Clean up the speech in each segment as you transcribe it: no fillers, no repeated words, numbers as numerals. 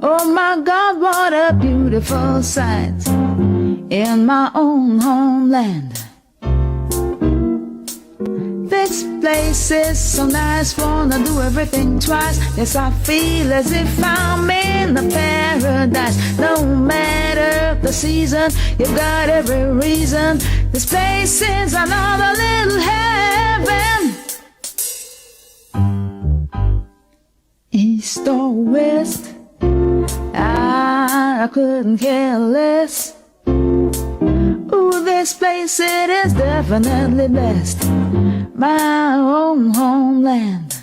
Oh my God, what a beautiful sight in my own homeland. This place is so nice, wanna do everything twice. Yes, I feel as if I'm in a paradise. No matter the season, you've got every reason. This place is another little heaven. East or west, I couldn't care less. Ooh, this place, it is definitely best. My own homeland.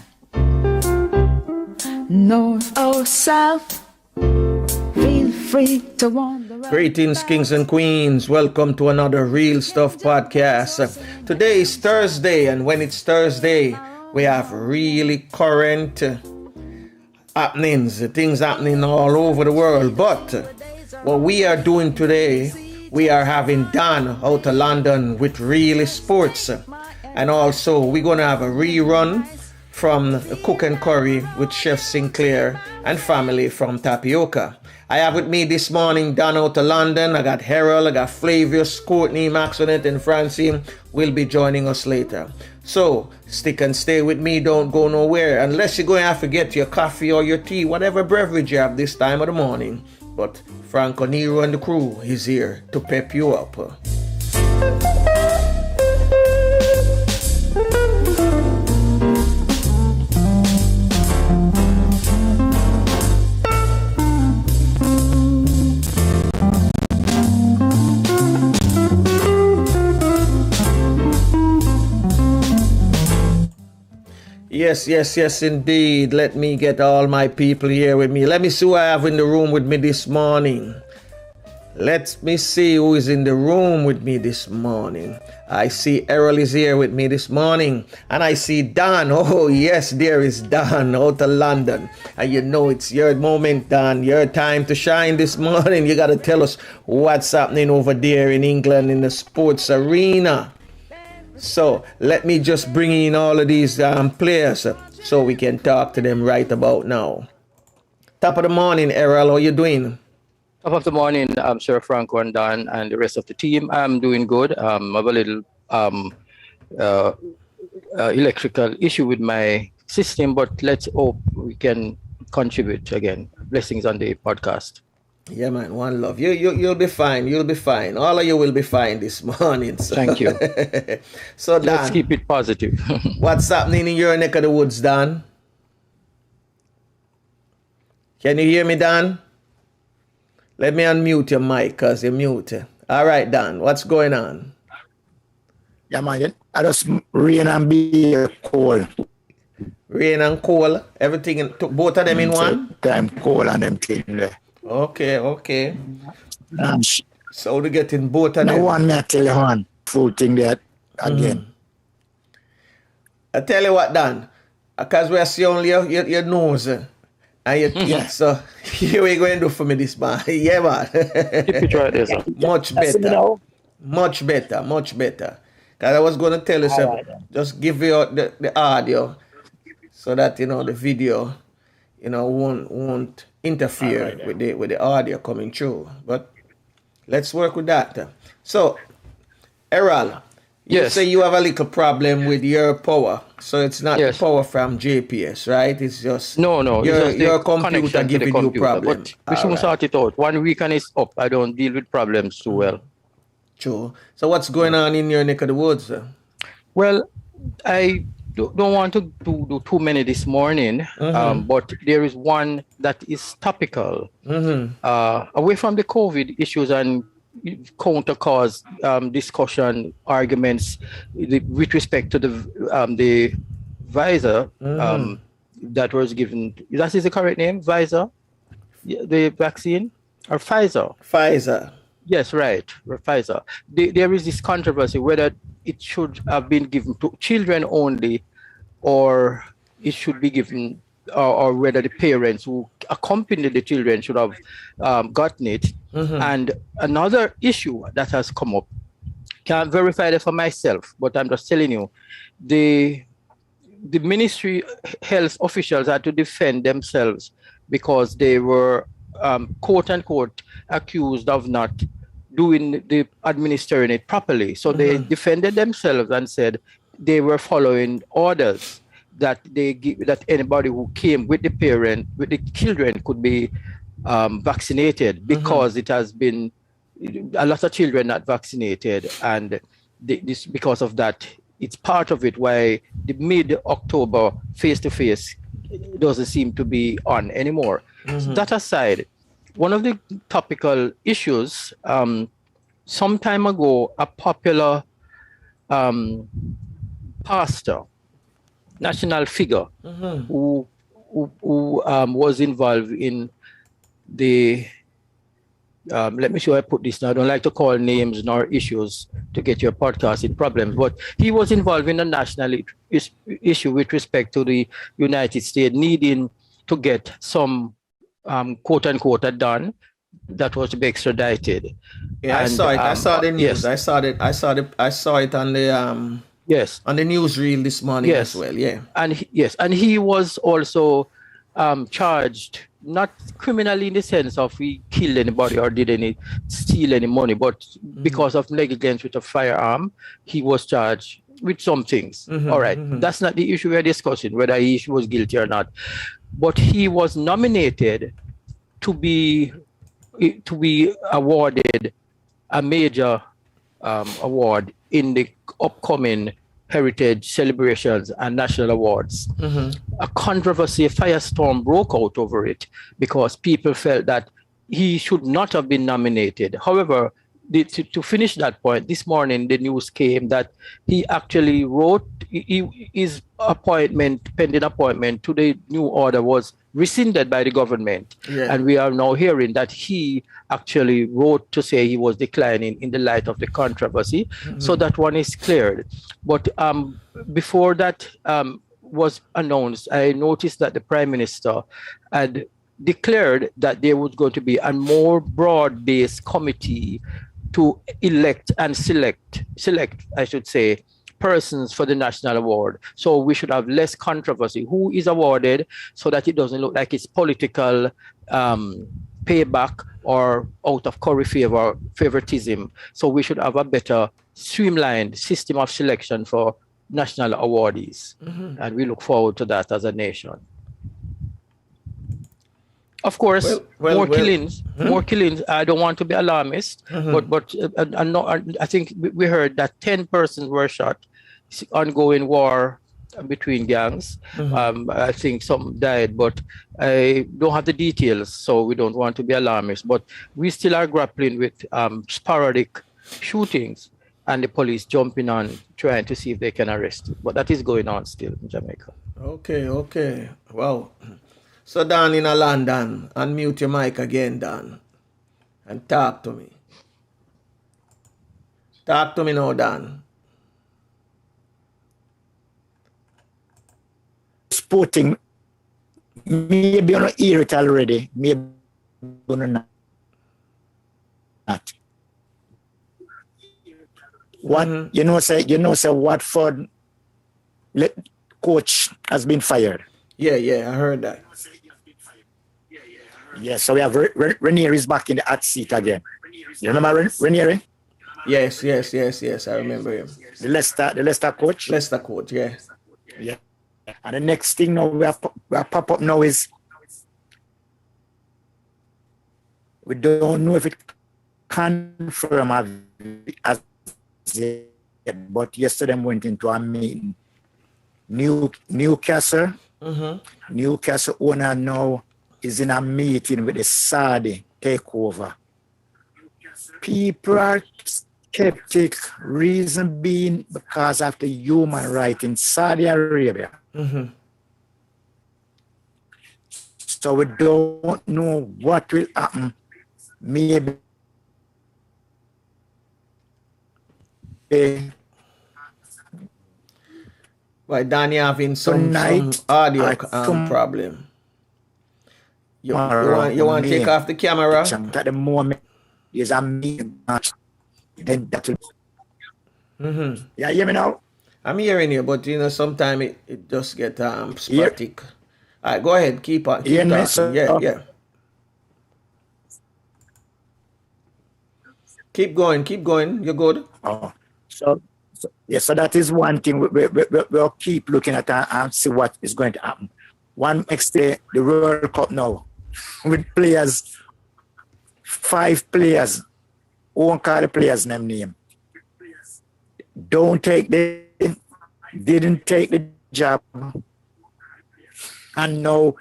North or south, feel free to wander. Greetings, kings and queens. Welcome to another Real Stuff podcast. Today is Thursday, and when it's Thursday, we have really current happenings, things happening all over the world. But what we are doing today, we are having Dan out of London with Real Sports. And also, we're going to have a rerun from Cook and Curry with Chef Sinclair and family from Tapioca. I have with me this morning Dan out of London. I got Harold, I got Flavius, Courtney, Maxonette, and Francine will be joining us later. So, stick and stay with me. Don't go nowhere unless you're going to have to get your coffee or your tea, whatever beverage you have this time of the morning. But Franco Nero and the crew is here to pep you up. Yes, indeed. Let me get all my people here with me. Let me see who I have in the room with me this morning. Let me see who is in the room with me this morning. I see Errol is here with me this morning. And I see Dan. Oh, yes, there is Dan out of London. And you know it's your moment, Dan. Your time to shine this morning. You got to tell us what's happening over there in England in the sports arena. So let me just bring in all of these players so we can talk to them right about now. Top of the morning, Errol, how you doing? Top of the morning, Sir Franco and Dan and the rest of the team. I'm doing good. I have a little electrical issue with my system, but let's hope we can contribute again. Blessings on the podcast. Yeah, man, one love. You'll be fine. You'll be fine. All of you will be fine this morning. So. Thank you. So, Dan, let's keep it positive. What's happening in your neck of the woods, Dan? Can you hear me, Dan? Let me unmute your mic because you're muted. All right, Dan, what's going on? Yeah, man, I just rain and be cold. Rain and cold? Everything, both of them in one? Time cold and them thing there. Okay. So we're getting both of them. No one may tell you one food thing that again. I tell you what, Dan, because we see only your nose. And Yeah. So here we going to do for me this man. Yeah, man. Keep it right there, sir. Much better. Because I was going to tell you, so just give you the audio so that, the video, won't interfere with the audio coming through. But let's work with that. So, Errol, you say you have a little problem with your power. So it's not the power from JPS, right? It's just no. Your computer giving you problem. But we should sort it out. 1 week and it's up. I don't deal with problems too well. True. So what's going on in your neck of the woods? Well, I don't want to do too many this morning, but there is one that is topical. Away from the COVID issues and counter cause discussion, arguments with respect to the visor that was given. That is the correct name, visor? The vaccine? Or Pfizer? Pfizer. Yes, right. Pfizer. There is this controversy whether it should have been given to children only or it should be given or whether the parents who accompany the children should have gotten it. And another issue that has come up, can't verify that for myself, but I'm just telling you, the ministry health officials had to defend themselves because they were quote unquote accused of not administering it properly. So they defended themselves and said they were following orders that that anybody who came with the children could be vaccinated, because it has been a lot of children not vaccinated, and this because of that, it's part of it why the mid-October face-to-face doesn't seem to be on anymore. So that aside, one of the topical issues, some time ago, a popular pastor, national figure, who was involved in the let me see how I put this now. I don't like to call names nor issues to get your podcast in problems, but he was involved in a national issue with respect to the United States needing to get some quote unquote done that was to be extradited. Yeah, and, I saw the news. Yes. I saw it on the yes, on the newsreel this morning as well. Yeah. And he was also charged, not criminally in the sense of he killed anybody or did any steal any money, but because of negligence with a firearm, he was charged with some things. All right, that's not the issue we're discussing, whether he was guilty or not. But he was nominated to be awarded a major award in the upcoming heritage celebrations and national awards. A controversy, a firestorm broke out over it because people felt that he should not have been nominated. However, to finish that point, this morning the news came that he actually wrote his pending appointment to the new order was rescinded by the government. And we are now hearing that he actually wrote to say he was declining in the light of the controversy. So that one is cleared. But before that was announced, I noticed that the Prime Minister had declared that there was going to be a more broad-based committee to elect and select, I should say, persons for the national award. So we should have less controversy. Who is awarded, so that it doesn't look like it's political payback or out of curry favoritism. So we should have a better streamlined system of selection for national awardees. And we look forward to that as a nation. Of course, more killings. I don't want to be alarmist, but I think we heard that 10 persons were shot. Ongoing war between gangs. I think some died, but I don't have the details, so we don't want to be alarmist. But we still are grappling with sporadic shootings and the police jumping on, trying to see if they can arrest it. But that is going on still in Jamaica. Okay. Well, so Dan in London, unmute your mic again, Dan, and talk to me. Talk to me now, Dan. Sporting, maybe on hear it already, maybe on not. What you know say Watford coach has been fired. Yeah, I heard that. Yeah, so we have Ranieri is back in the hot seat again. You remember Ranieri? Yes, I remember him. The Leicester coach? Leicester coach, yeah. Yeah. And the next thing now we have pop up now is we don't know if it confirmed as yet, but yesterday went into a meeting. Newcastle owner now is in a meeting with the Saudi takeover. People are skeptic, reason being because of the human rights in Saudi Arabia. So we don't know what will happen. Maybe Why Danny having some audio problem. You want to take off the camera? At the moment, is a meeting match. Then that will. Yeah, you hear me now? I'm hearing you, but sometimes it just get sporadic. All right, go ahead. Keep on. Yeah. Keep going. You're good. Oh, so so that is one thing we'll keep looking at and see what is going to happen. One next day, the World Cup now, with players, 5 players, won't call the players' name. Didn't take the job, and now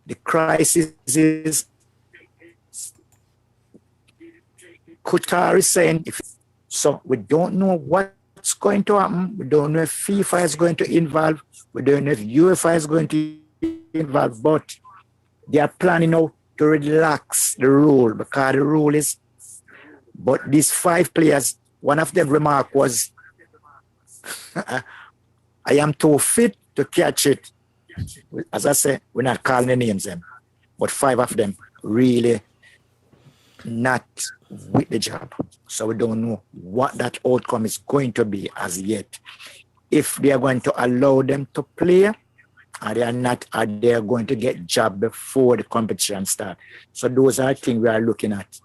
the crisis is Qatar is saying so. We don't know what's going to happen. We don't know if FIFA is going to involve. We don't know if UEFA is going to involve. But they are planning now to relax the rule, because the rule is. But these 5 players, one of them remark was, "I am too fit to catch it." As I say, we're not calling the names them, but 5 of them really not with the job. So we don't know what that outcome is going to be as yet. If they are going to allow them to play, or they are not, or they are going to get job before the competition starts. So those are things we are looking at.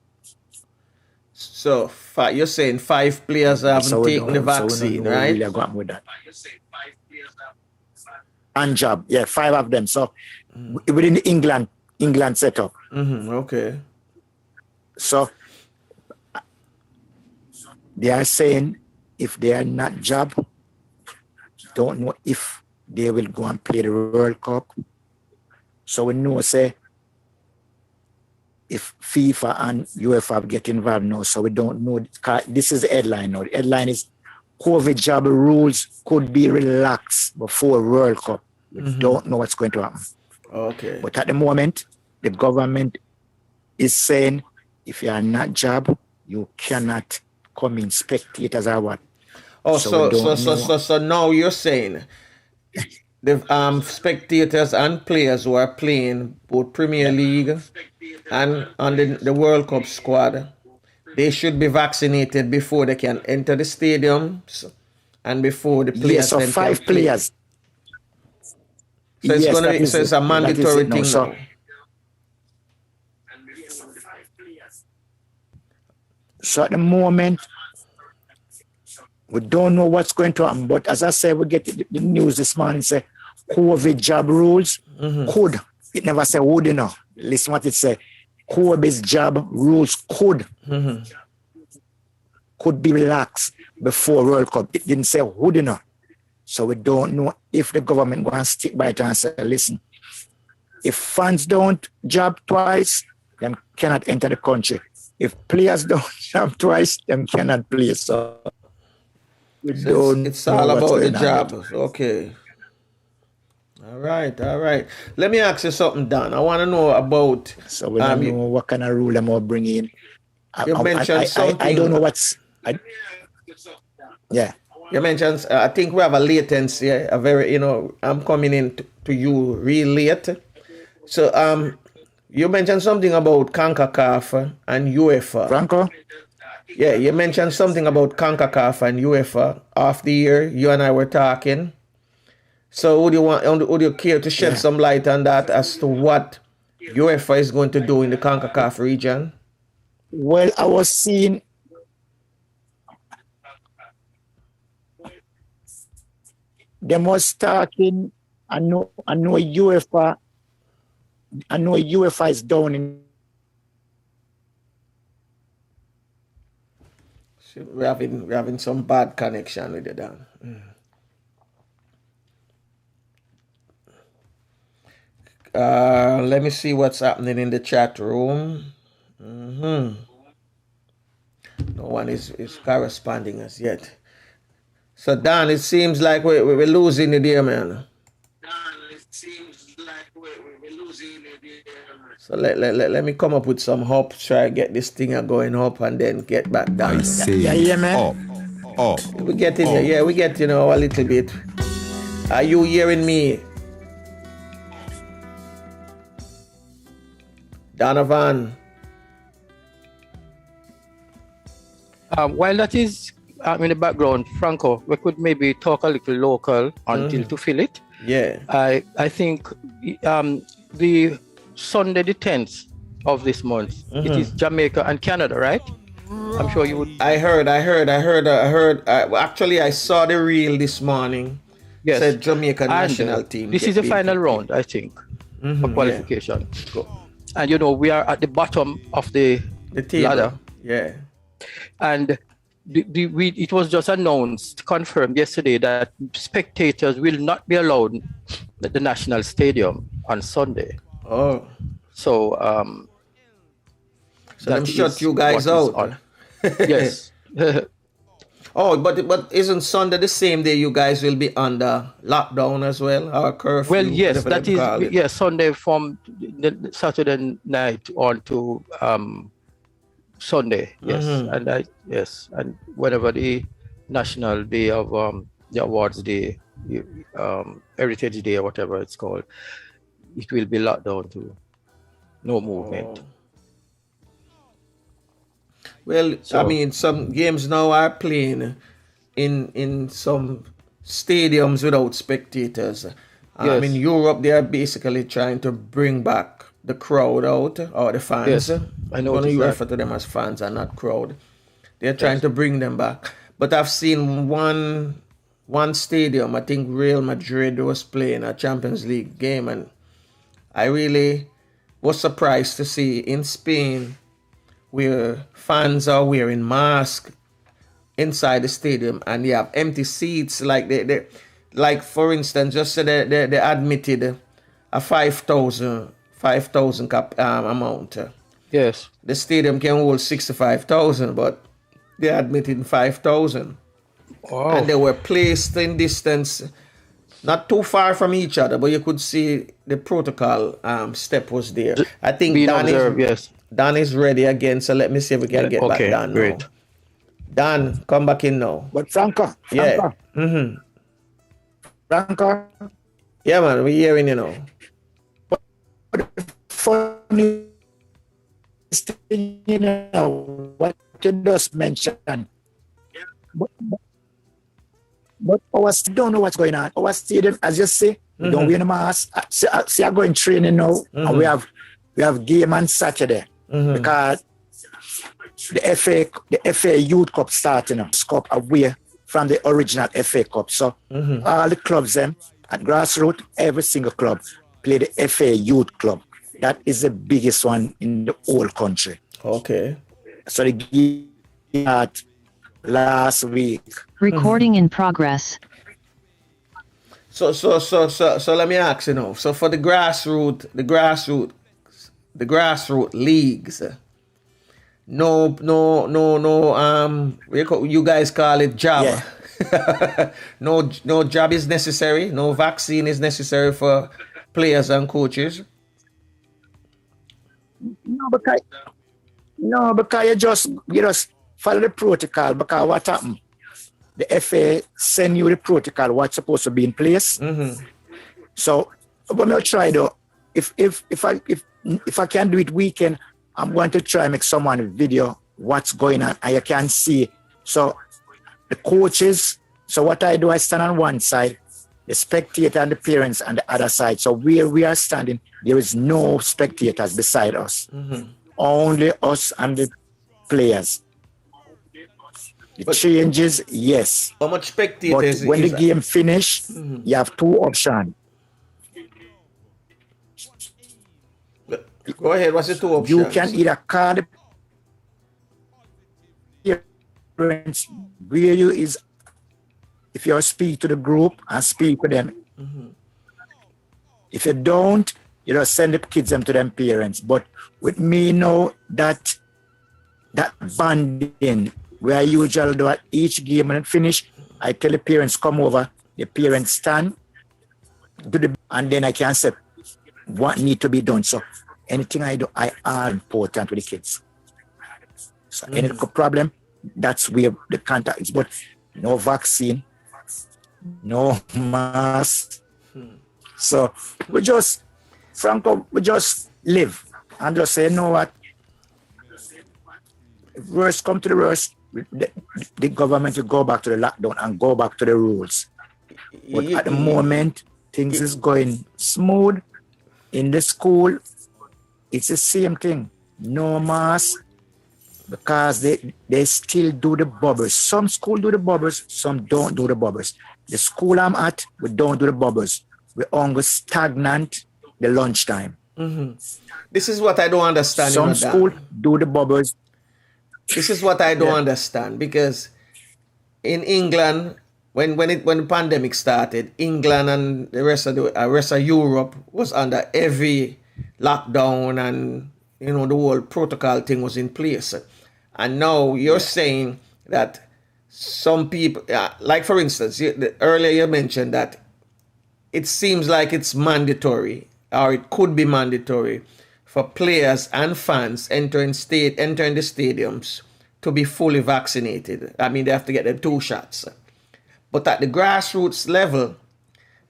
So you're saying 5 players haven't taken the vaccine, so right? Really going with that. And job, yeah, 5 of them. So within the England setup. Okay. So they are saying if they are not job, don't know if they will go and play the World Cup. So we know, say, if FIFA and UEFA get involved now, so we don't know. This is the headline now. The headline is COVID job rules could be relaxed before World Cup. We don't know what's going to happen. Okay. But at the moment, the government is saying if you are not job, you cannot come in spectators or what. Oh, so now you're saying the spectators and players who are playing both Premier League and on the World Cup squad, they should be vaccinated before they can enter the stadiums and before the players. Yes, so 5 players. So it's going to be, so it's a mandatory thing now. So at the moment, we don't know what's going to happen. But as I said, we get the news this morning, say COVID job rules could. It never say would, you know. Listen what it say. COVID job rules could be relaxed before World Cup. It didn't say would, you know. So we don't know if the government going to stick by it and say, listen, if fans don't job twice, them cannot enter the country. If players don't job twice, them cannot play. So it's all about the job. Okay. All right. Let me ask you something, Dan. I want to know about. So we don't know what kind of rule I'm going to bring in. You mentioned something. I don't know what's. Yeah. You mentioned. I think we have a latency. A very. I'm coming in to you real late. So you mentioned something about CONCACAF and UEFA. Franco? Yeah, you mentioned something about CONCACAF and UEFA off the year. You and I were talking. So would you care to shed some light on that as to what UEFA is going to do in the CONCACAF region? Well, I was seeing them was talking. I know UEFA is down in. We're having some bad connection with you, Dan. Let me see what's happening in the chat room. No one is corresponding as yet. So Dan, it seems like we're losing it there, man. So let me come up with some hope, try to get this thing going up and then get back down. I say man. Up. We get in here. Yeah, we get, a little bit. Are you hearing me? Donovan? While that is in the background, Franco, we could maybe talk a little local until to fill it. Yeah. I think the Sunday the 10th of this month, it is Jamaica and Canada, right? I'm sure you would. I heard. Actually, I saw the reel this morning. Yes. Said Jamaica And national team. this is the final round, I think, for qualification. And we are at the bottom of the table. ladder. Yeah. And it was just announced, confirmed yesterday, that spectators will not be allowed at the National Stadium on Sunday. Oh. So, so them shut you guys out. Yes. Oh, but isn't Sunday the same day you guys will be under lockdown as well, or curfew? Well, yes, that is Sunday from the Saturday night on to Sunday. Yes, and whenever the National Day of the Awards Day, Heritage Day or whatever it's called, it will be locked down too. No movement. Well, I mean, some games now are playing in some stadiums without spectators. Yes. In Europe, they are basically trying to bring back the crowd out, or the fans. Yes, I know. I'm going to refer to them as fans and not crowd. They're trying to bring them back. But I've seen one stadium, I think Real Madrid was playing a Champions League game, and I really was surprised to see in Spain where fans are wearing masks inside the stadium, and you have empty seats. Like they like, for instance, just say they admitted a 5,000 cap amount. Yes. The stadium can hold 65,000, but they admitted 5,000. Wow. And they were placed in distance, not too far from each other, but you could see the protocol step was there. I think Dan is ready again, so let me see if we can get back Dan great. now. Dan, come back in now. But Franco. Yeah. Franco. Yeah, man, we're hearing you now. Funny thing, what you just mentioned. But our don't know what's going on. Our stadium, as you say, we don't wear the mask. See, I go in training now, and we have game on Saturday because the FA Youth Cup starting up, cup away from the original FA Cup. So all the clubs them at grassroots, every single club play the FA Youth Club. That is the biggest one in the whole country. Okay. So the game at last week. Recording in progress. So let me ask you now. So for the grassroots leagues, no you guys call it job. Yeah. no job is necessary, no vaccine is necessary for players and coaches. No, because you just follow the protocol. Because what happened? The FA send you the protocol, what's supposed to be in place. So when I try though, if I can do it weekend, I'm going to try make someone video what's going on, and you can see. So the coaches. So what I do, I stand on one side, the spectator and the parents on the other side. So where we are standing, there is no spectators beside us. Only us and the players. The changes, yes. How much spectators? But when the game finish, you have two options. Go ahead. What's the two options? You can either call the parents where you is. If you speak to the group and speak with them. If you don't, you just send the kids them to them parents. But with me now, that bonding where I usually do at each game when it finish, I tell the parents come over, the parents stand, and then I can say what need to be done. So anything I do, I are important with the kids. So any problem, that's where the contact is. But no vaccine, no mask. So we just live and just say, you know what? If worst come to the worst, the government will go back to the lockdown and go back to the rules. But at the moment, things is going smooth. In the school, it's the same thing. No mask, because they still do the bubbles. Some school do the bubbles, some don't do the bubbles. The school I'm at, we don't do the bubbles. We only stagnant the lunchtime. This is what I don't understand. Some school do the bubbles. This is what I don't understand, because in England, when the pandemic started, England and the rest of Europe was under heavy lockdown, and the whole protocol thing was in place. And now you're saying that some people, like for instance, earlier you mentioned that it seems like it's mandatory, or it could be mandatory, for players and fans entering the stadiums to be fully vaccinated. I mean, they have to get the 2 shots. But at the grassroots level,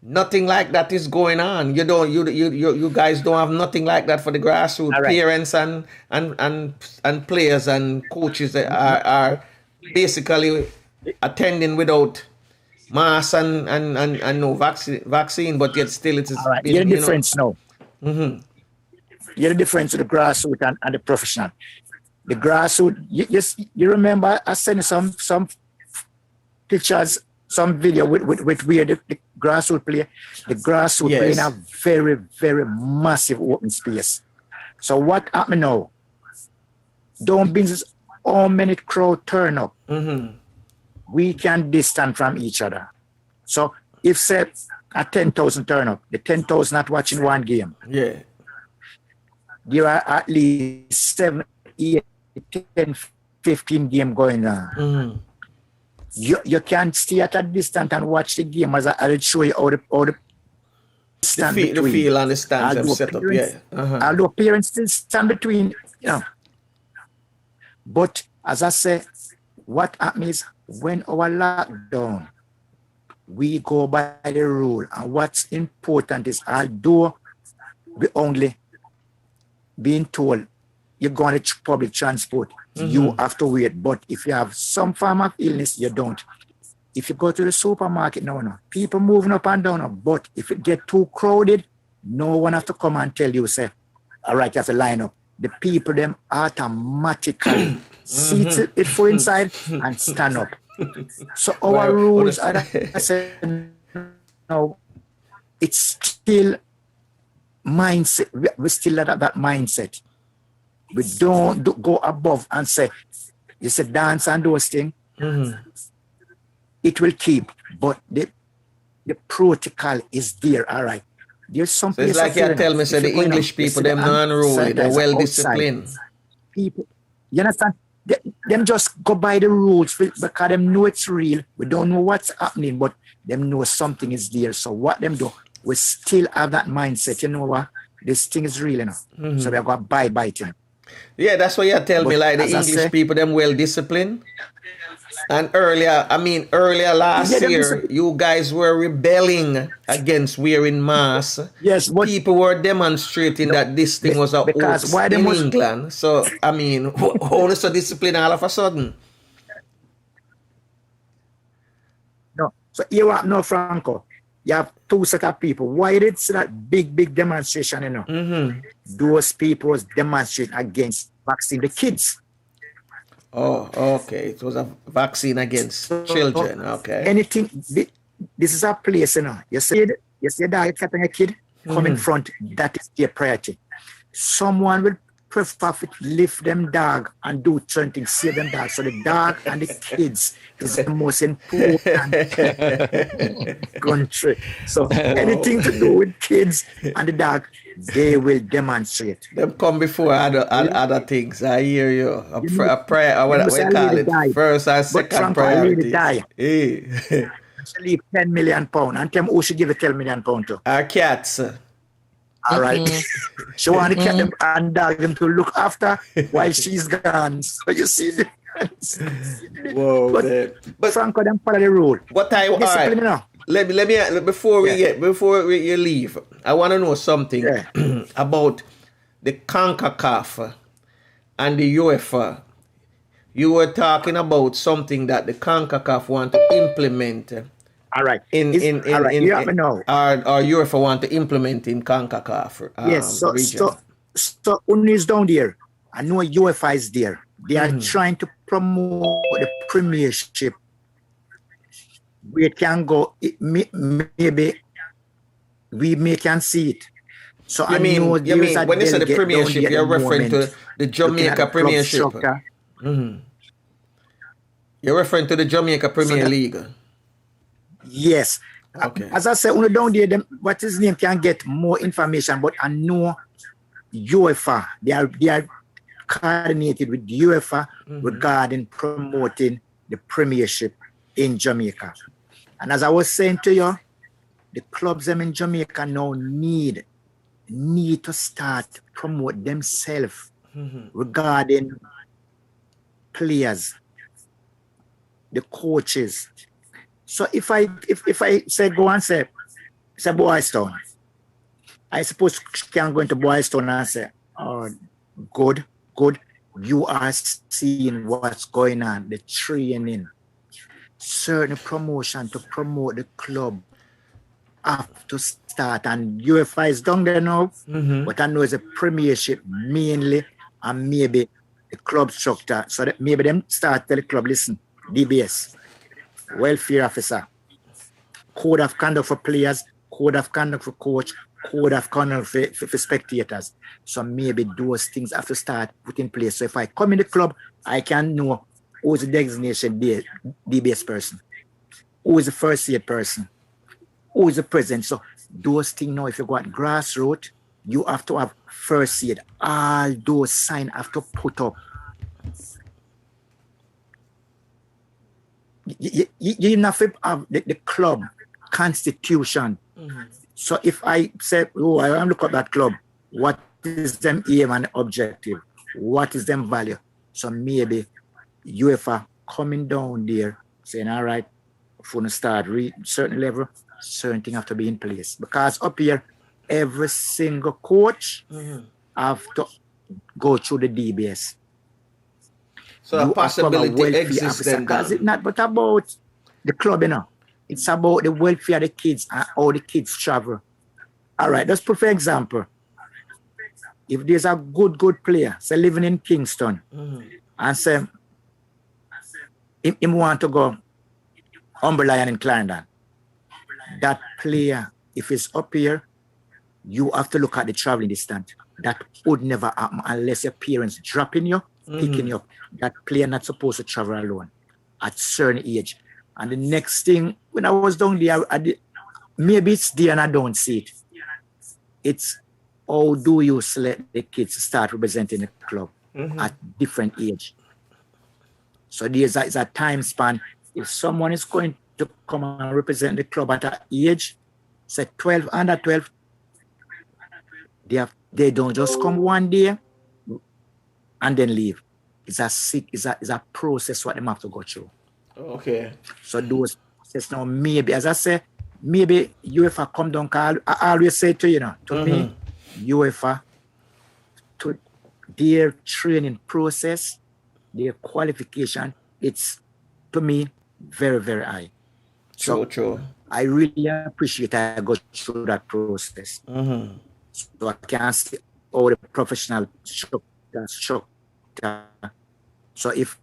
nothing like that is going on. You guys don't have nothing like that for the grassroots. Right. Parents and players and coaches are basically attending without mask and no vaccine, but yet still it is. All right. You're the difference now. You're the difference to the grassroots and the professional. The grassroots, you remember I sent some pictures, some video with where the grassroots play. The grassroots play in a very, very massive open space. So what happened now? Don't business how many crowd turn up. We can distance from each other. So if say a 10,000 turn up, the 10,000 not watching one game. Yeah. There are at least 7, 8, 10, 15 game going on. You can stay at a distance and watch the game, as I will show you how the stand between. The feel and the stands have set up, Although parents still stand between, But as I say, what happens is when our lockdown, we go by the rule. And what's important is, although we only being told you're going to public transport, you have to wait. But if you have some form of illness, you don't. If you go to the supermarket, no, people moving up and down. But if it get too crowded, no one have to come and tell you, say, all right, you have to line up. The people, them automatically seat it for inside and stand up. So our rules are, I said, no, it's still mindset. We still have that mindset. We don't go above and say, you said dance and those things. It will keep, but the protocol is there. All right. There's some. So it's like you tell me, say the English people, them non-unruly, they're well disciplined. People, you understand? Them just go by the rules because them know it's real. We don't know what's happening, but them know something is there. So what them do, we still have that mindset. You know what? This thing is real enough. So we are going to buy it. Yeah, that's what you tell me. Like the English people, them well disciplined. And earlier last year, you guys were rebelling against wearing masks. Yes, but people were demonstrating that this thing was a hoax in England. So, I mean, only so disciplined all of a sudden. No, so you have no Franco. You have 2 set of people. Why did see that big demonstration? You know, those people was demonstrating against vaccine the kids. Oh, okay. It was a vaccine against children. Okay. Anything. This is a place, you know. You see a dog catching a kid come in front. That is their priority. Someone will prefer to lift them dog and do certain things, save them dog. So the dog and the kids is the most important country. So anything to do with kids and the dog, they will demonstrate. Them come before other things. I hear you. A prayer, what we call it, first and second priority. Hey. She leave £10 million and tell me who should give £10 million to. Our cats. All right. She want to cat them and dog them to look after while she's gone. So you see the difference. Whoa, but Franco, them follow the rule. What I want. Let me before you leave, I want to know something about the CONCACAF and the UEFA. You were talking about something that the CONCACAF want to implement. All right. You have to know. Or UEFA want to implement in CONCACAF. Yes. So UNI is down there. I know UEFA is there. They are trying to promote the Premiership. We can go, maybe we can see it. So You mean when you say the Premiership, you're referring to the Jamaica Premiership? You're referring to the Jamaica Premier League? Yes. Okay. As I said, when down there, what his name can get more information, but I know UEFA, they are coordinated with UEFA regarding promoting the Premiership in Jamaica. And as I was saying to you, the clubs them in Jamaica now need to start promote themselves regarding players, the coaches. So if I say go and say Boys Town, I suppose can go into Boys Town and say, oh, good, you are seeing what's going on, the training, certain promotion to promote the club have to start, and UEFA is down there now, but I know it's a Premiership mainly, and maybe the club structure, so that maybe them start tell the club, listen, DBS, welfare officer, code of conduct for players, code of conduct for coach, code of conduct for spectators. So maybe those things have to start put in place. So if I come in the club, I can know who's the designation DBS person, who is the first aid person, who is the president. So those things now, if you go at grassroots, you have to have first aid. All those signs have to put up. You have to have the club constitution. So if I say, oh, I want to look at that club, what is them aim and objective? What is them value? So maybe UEFA coming down there saying, all right, for the start, certain level, certain things have to be in place. Because up here, every single coach have to go through the DBS. So a possibility exists then. Because it's not but about the club, you know. It's about the welfare of the kids and how the kids travel. All right, just put for example, if there's a good player, say living in Kingston, and say him want to go Humber Lion in Clarendon, that player, if it's up here, you have to look at the traveling distance. That would never happen unless your parents dropping you, picking you up. That player not supposed to travel alone at certain age. And the next thing, when I was down there, maybe it's there and I don't see it. It's how do you select the kids to start representing the club at different age. So there's a time span. If someone is going to come and represent the club at an age, say 12, under 12, they don't just come one day and then leave. It's a process what they have to go through. Okay. So those processes now, maybe, as I say, maybe UEFA come down, I always say to you, to me, UEFA, to their training process, their qualification, it's, to me, very, very high. True. I really appreciate I go through that process. So I can see all the professional structure. So if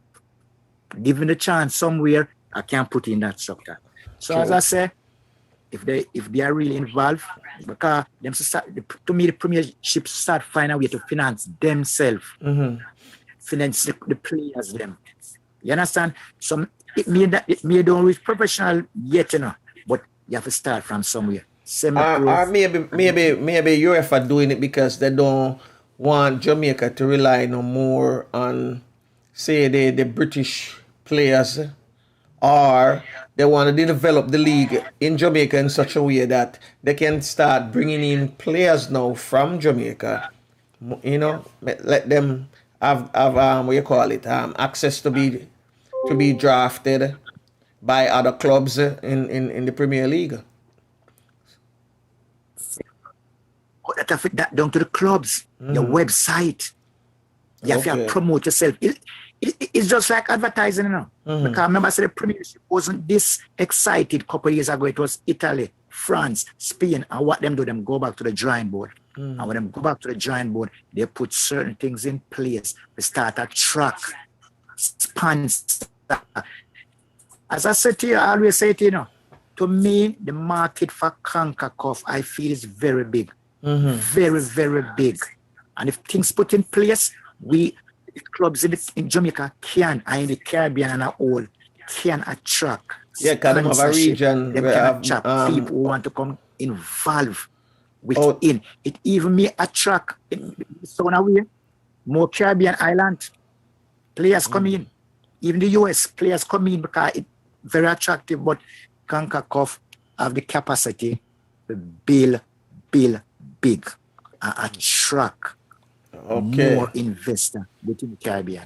given the chance somewhere, I can put in that structure. So as I say, if they are really involved, because them to me the Premiership start find a way to finance themselves, finance the players them. You understand? So it may don't reach professional yet, but you have to start from somewhere. Or maybe UEFA doing it because they don't want Jamaica to rely no more on, say, the British players, or they want to develop the league in Jamaica in such a way that they can start bringing in players now from Jamaica, let them have access to be drafted by other clubs in the Premier League. That affect that down to the clubs, your website. You have to promote yourself. It's just like advertising, Because I remember I said the Premiership wasn't this excited a couple of years ago. It was Italy, France, Spain, and what them do, them go back to the drawing board. And when them go back to the drawing board, they put certain things in place to start a track sponsor. As I said to you, I always say to to me, the market for CONCACAF, I feel is very big. Very, very big. And if things put in place, we clubs in Jamaica can, and in the Caribbean and all, can attract. Yeah, because of a region they can attract people who want to come involve within. It even may attract so now more Caribbean island players come in. Even the US players come in because it's very attractive, but CONCACAF have the capacity to build big and attract more investors within the Caribbean.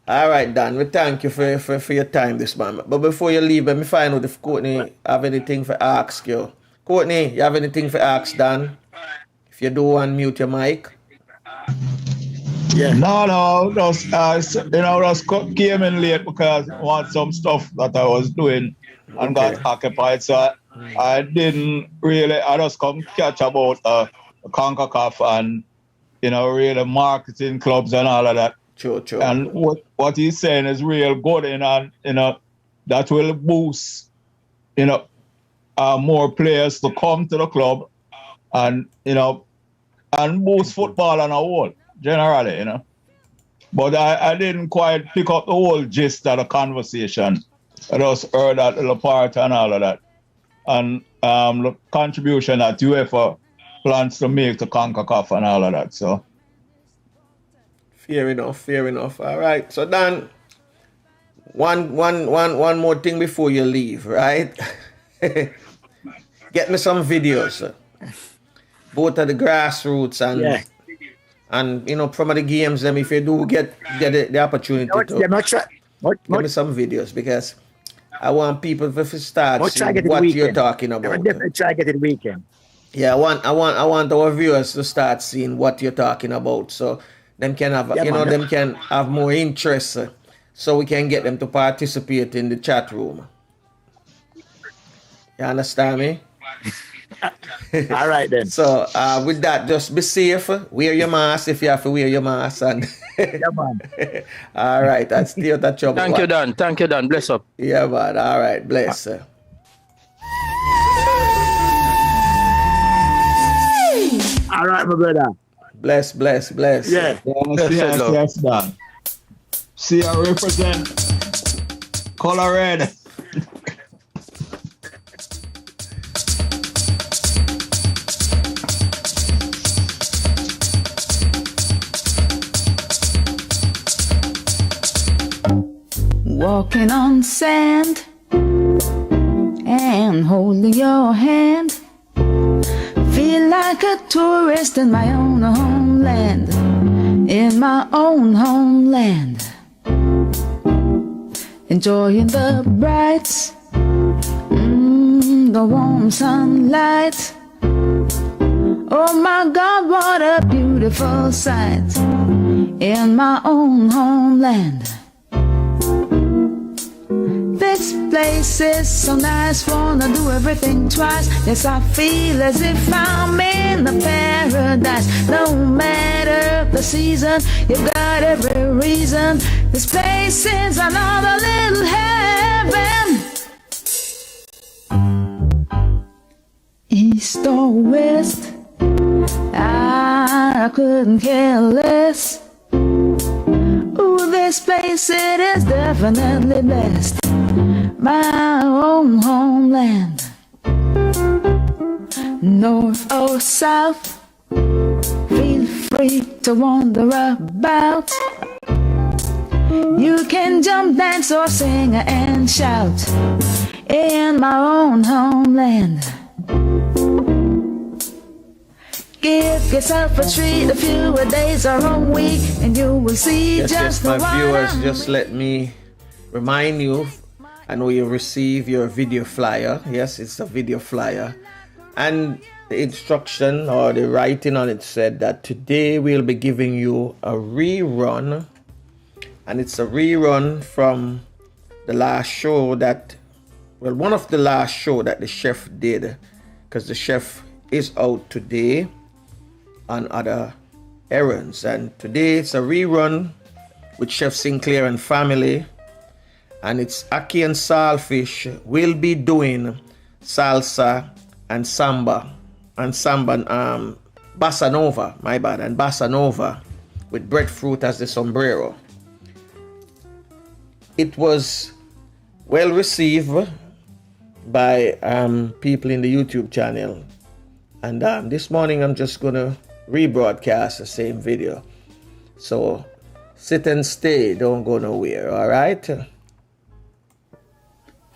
All right, Dan, we thank you for your time this moment. But before you leave, let me find out if Courtney have anything for ask you. Courtney, you have anything for ask Dan? If you do, unmute your mic. Yeah. No, just came in late because I want some stuff that I was doing and got occupied. So I didn't really, I just come catch about CONCACAF and, really marketing clubs and all of that. Sure. And what he's saying is real good, and that will boost, more players to come to the club, and and boost football on a whole generally, But I didn't quite pick up the whole gist of the conversation. I just heard that little part and all of that, and the contribution that UEFA plans to make to CONCACAF and all of that. So. Fair enough. All right. So Dan, one more thing before you leave, right? Get me some videos, both of the grassroots and from the games. Them, if you do get the opportunity to get me some videos, because I want people to start seeing what you're talking about. Definitely try to get it weekend. Yeah, I want our viewers to start seeing what you're talking about, so them can have them can have more interest, so we can get them to participate in the chat room. You understand me? All right then. So with that, just be safe. Wear your mask if you have to wear your mask, and all right, and stay out of trouble. Thank you, Dan. Bless up. Yeah, man. All right, bless. All right, my brother. Bless. Yeah. Yes, Dan. See, I represent color red. Walking on sand and holding your hand, feel like a tourist in my own homeland, in my own homeland, enjoying the bright, the warm sunlight. Oh my God, what a beautiful sight, in my own homeland. This place is so nice, wanna do everything twice. Yes, I feel as if I'm in a paradise. No matter the season, you've got every reason. This place is another little heaven. East or west, I couldn't care less. Ooh, this place, it is definitely blessed. My own homeland, north or south, feel free to wander about. You can jump, dance, or sing and shout in my own homeland. Give yourself a treat, a few days or a week, and you will see yes, my viewers, just let me remind you, I know you receive your video flyer. Yes, it's a video flyer. And the instruction or the writing on it said that today we'll be giving you a rerun. And it's a rerun from the last show that, well, one of the last show that the chef did. Because the chef is out today on other errands. And today it's a rerun with Chef Sinclair and family. And it's Aki and Saltfish will be doing salsa and samba bossa nova, my bad, and bossa nova with breadfruit as the sombrero. It was well received by people in the YouTube channel, and this morning I'm just gonna rebroadcast the same video. So sit and stay, don't go nowhere, all right?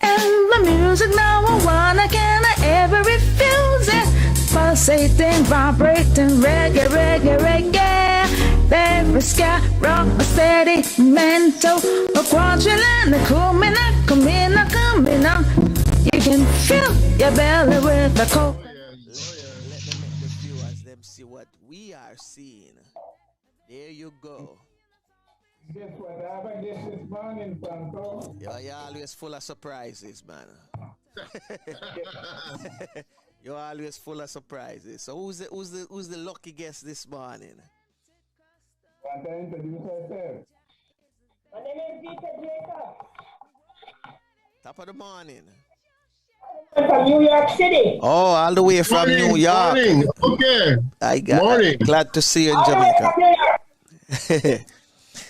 And the music now I wanna, can I ever refuse it? Pulsating, vibrating, reggae, reggae, reggae. There is ska, rock, a steady, mental, a quadrillion, a coming up. You can fill your belly with the cold. Let them make the viewers them see what we are seeing. There you go. Guess what happened this morning, Santo? You're always full of surprises, man. You're always full of surprises. So who's the lucky guest this morning? Want to introduce herself? My name is Vita Jacob. Top of the morning. I'm from New York City. Oh, all the way from New York. Morning. Okay. Morning. Glad to see you in Jamaica.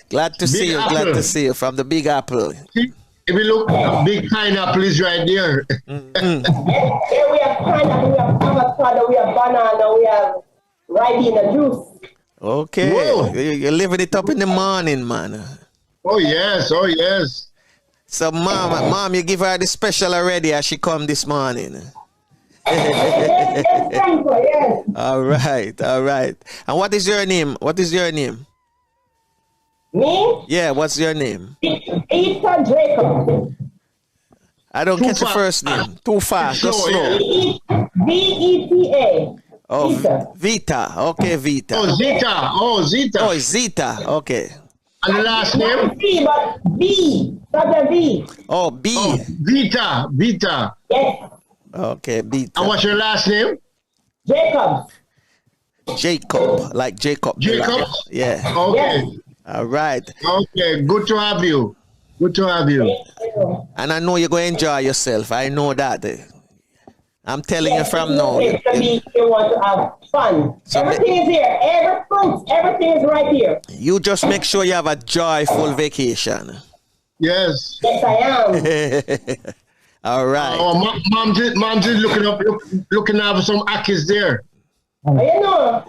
Glad to see you. Glad to see you from the Big Apple. If you look, a big pineapple is right there. Here we have pineapple, we have avocado, we have banana, we have ribena juice. Okay. Whoa. You're living it up in the morning, man. Oh yes. Oh yes. So, mom, you give her the special already as she come this morning. Yes. All right. And what is your name? Me? Yeah, what's your name? Vita Jacob. I don't catch your first name. Too fast. Go slow. V-E-T-A. Oh, Vita. Vita. Okay, Vita. Oh Zita. Oh Zita. Oh, Zita. Okay. And the last name? Not C, but B. Not a V. Oh, B. Oh, Vita. Yes. Okay, Vita. And what's your last name? Jacob. Jacob, like Jacob. Jacob? Yeah. Okay. Yes. All right. Okay. Good to have you. And I know you're going to enjoy yourself. I know that. I'm telling you from now. You want to have fun. So everything is here. Everything is right here. You just make sure you have a joyful vacation. Yes. Yes, I am. All right. Oh, mom's just looking up some akis there. You know.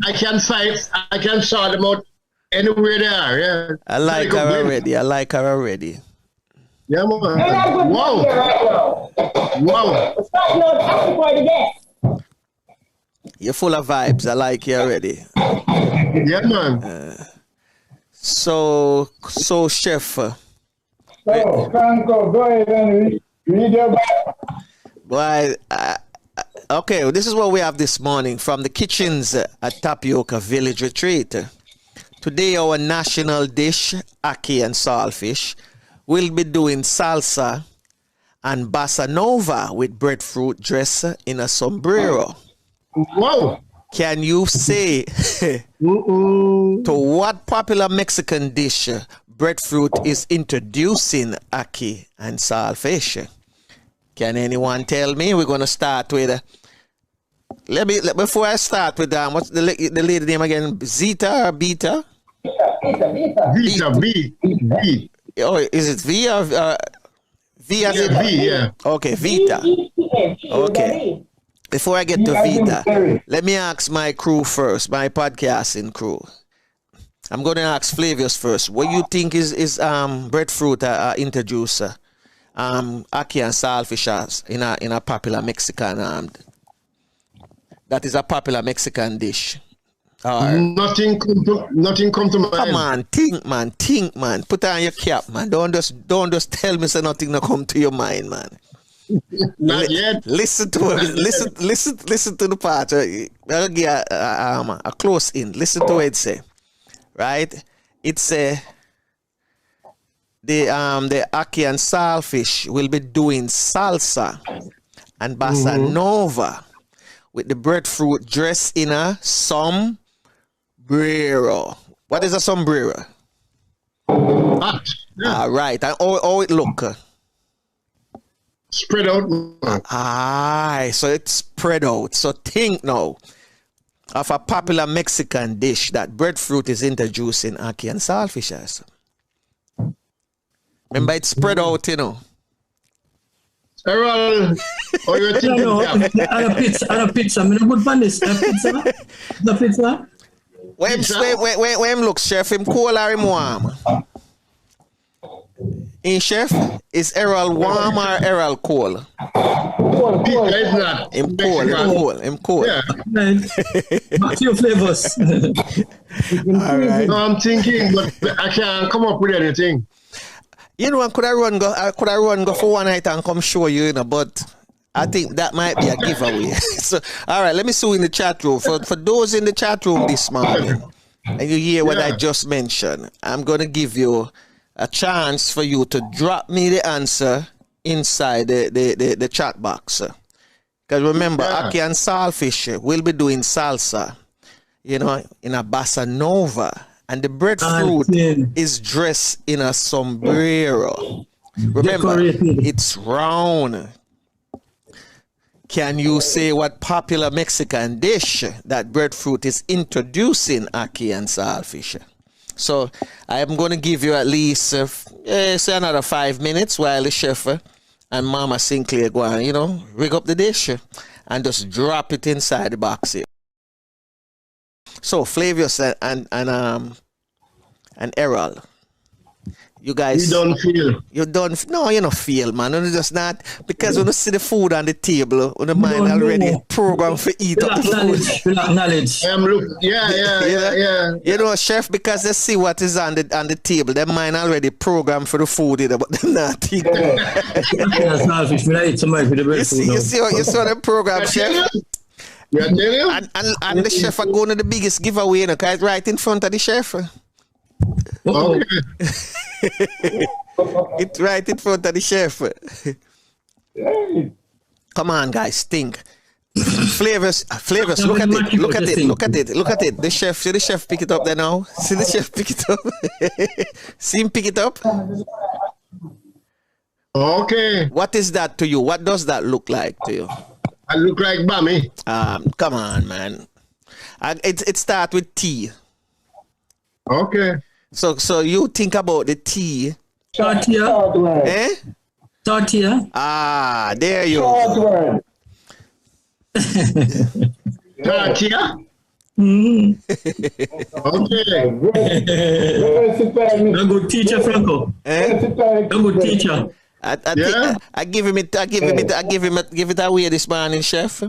I can sort them out anywhere they are. Yeah. I like her already. Yeah, man. Wow. Wow. We're starting out asking for the guests. You're full of vibes. I like you already. Yeah, man. So, chef. So, Franco, go ahead and read your Bible. Well, okay, this is what we have this morning from the kitchens at Tapioca Village Retreat. Today, our national dish, ackee and saltfish, will be doing salsa and bossa nova with breadfruit dress in a sombrero. Whoa! Can you say to what popular Mexican dish breadfruit is introducing ackee and saltfish? Can anyone tell me? We're going to start with before I start with what's the lady name again? Zita or Beta? Vita. B. Oh, is it V or V as in V? Yeah. Okay, Vita. Okay. Before I get to Vita, let me ask my crew first, my podcasting crew. I'm going to ask Flavius first. What you think is breadfruit introducer? Ackee and saltfish in a popular Mexican that is a popular Mexican dish. Nothing come to mind. Come on, think man. Put on your cap, man. Don't just tell me so nothing no come to your mind, man. Not yet. Listen to it. Listen to the part. I'll give a close in. Listen to what it say. Right? It say the ackee and saltfish will be doing salsa and bossa nova with the breadfruit dressed in a sombrero. What is a sombrero? Hot. Yeah. All right. And how it look? Spread out. Aye, so it's spread out. So think now of a popular Mexican dish that breadfruit is introduced in ackee and saltfish. Remember, it's spread out, you know. Errol, or you're thinking I have pizza. I have pizza. I'm good for this. The pizza. When him look, chef, him cool or him warm? In chef, is Errol warm or Errol cool? pizza is not. Him cool. Yeah. Few flavors. All right. No, I'm thinking, but I can't come up with anything. You know, could I run go for one night and come show you, you know, but I think that might be a giveaway. So, all right, let me see you in the chat room. For those in the chat room this morning, and you hear what I just mentioned, I'm going to give you a chance for you to drop me the answer inside the chat box. Because remember, ackee and saltfish will be doing salsa, you know, in a bossa nova. And the breadfruit is dressed in a sombrero. Remember, it's round. Can you say what popular Mexican dish that breadfruit is introducing ackee and saltfish? So I am going to give you at least say another 5 minutes while the chef and Mama Sinclair go and, you know, rig up the dish and just drop it inside the box here. So Flavius and Errol, you guys, You don't feel. you don't feel, man. You just not, because when you see the food on the table, when the mind already programmed for eat up the food. We lack knowledge. I am looking. Yeah. You know, chef, because they see what is on the table, their mind already programmed for the food, but they're not eating. You see what the program, chef? Yeah, tell you. And the chef are going to the biggest giveaway, you know, because it's right in front of the chef. Okay. It's right in front of the chef. Come on, guys, think. Flavors, look at it. The chef pick it up there now. See the chef pick it up. See him pick it up. Okay. What is that to you? What does that look like to you? I look like Bammy. Come on, man. It starts with T. Okay. So you think about the T. Tortilla. Eh? Tortilla. Ah, there you go. Tortilla. Okay. A good teacher, Franco. A good teacher. I give it away this morning, chef.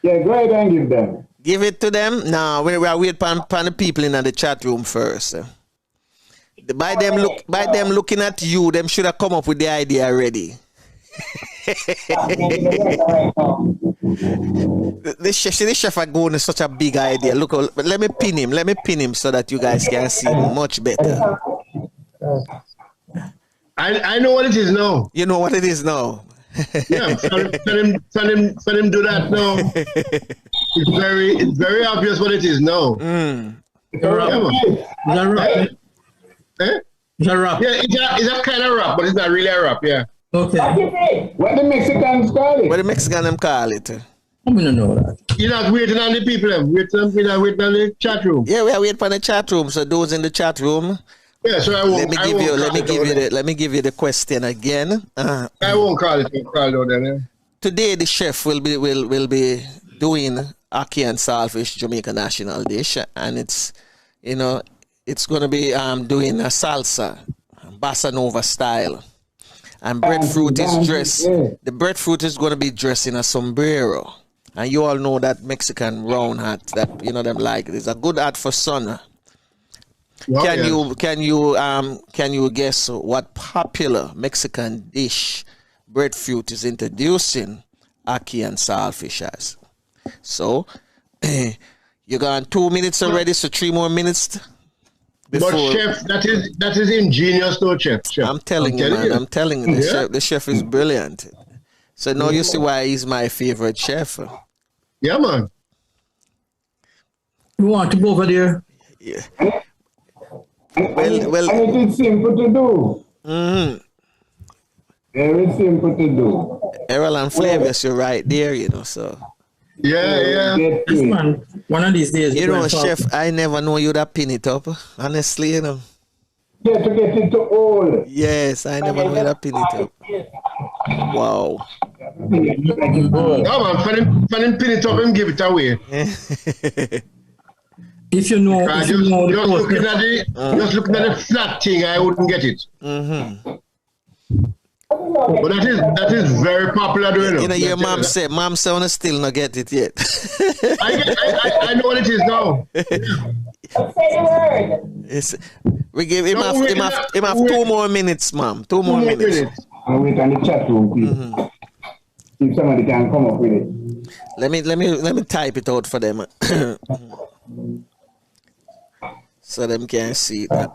Yeah, go ahead and give them. Give it to them. Now we are waiting for the people in the chat room first. By them looking at you, them should have come up with the idea already. The chef are going to such a big idea. Look, let me pin him so that you guys can see much better. I know what it is now. You know what it is now. Yeah, for him do that now. It's very obvious what it is now. It's a rap. It's a rap. Yeah, it's a kind of rap, but it's not really a rap. Yeah. Okay. What the Mexicans call it? What the Mexican call it? I'm gonna know that. You're not waiting on the people. You're waiting on the chat room. Yeah, we are waiting for the chat room. So those in the chat room. Yeah, so I won't. Let me give you the question again. I won't call it. Today the chef will be doing ackee and saltfish Jamaica national dish, and it's gonna be doing a salsa, bossa nova style, and breadfruit is dressed. The breadfruit is gonna be dressed in a sombrero, and you all know that Mexican round hat that them like. It's a good hat for sun. Can you guess what popular Mexican dish breadfruit is introducing ackee and saltfish as? So you got 2 minutes already, so 3 more minutes. But chef, that is ingenious, though, chef. I'm telling you, man. I'm telling you, the chef is brilliant. So now you see why he's my favorite chef. Yeah, man. You want to go over there? Yeah. And it is simple to do. Mm-hmm. Very simple to do. Errol and Flavius, you're right there, you know, so. Yeah. Yes, man. One of these days. You know, chef, I never know you'd have pin it up. Honestly, you know. Yeah, to get it to all. Yes, I never know you'd have pin it up. Wow. No, man, for him pin it up and give it away. If you know, just looking at the flat thing, I wouldn't get it. Mm-hmm. But that is very popular, do you know? You know, your mom said wanna still not get it yet. I know what it is now. Say the word. We give him have 2 more minutes, ma'am. 2 more minutes. And wait on the chat room, please. If somebody can come up with it. Let me type it out for them. So them can see that.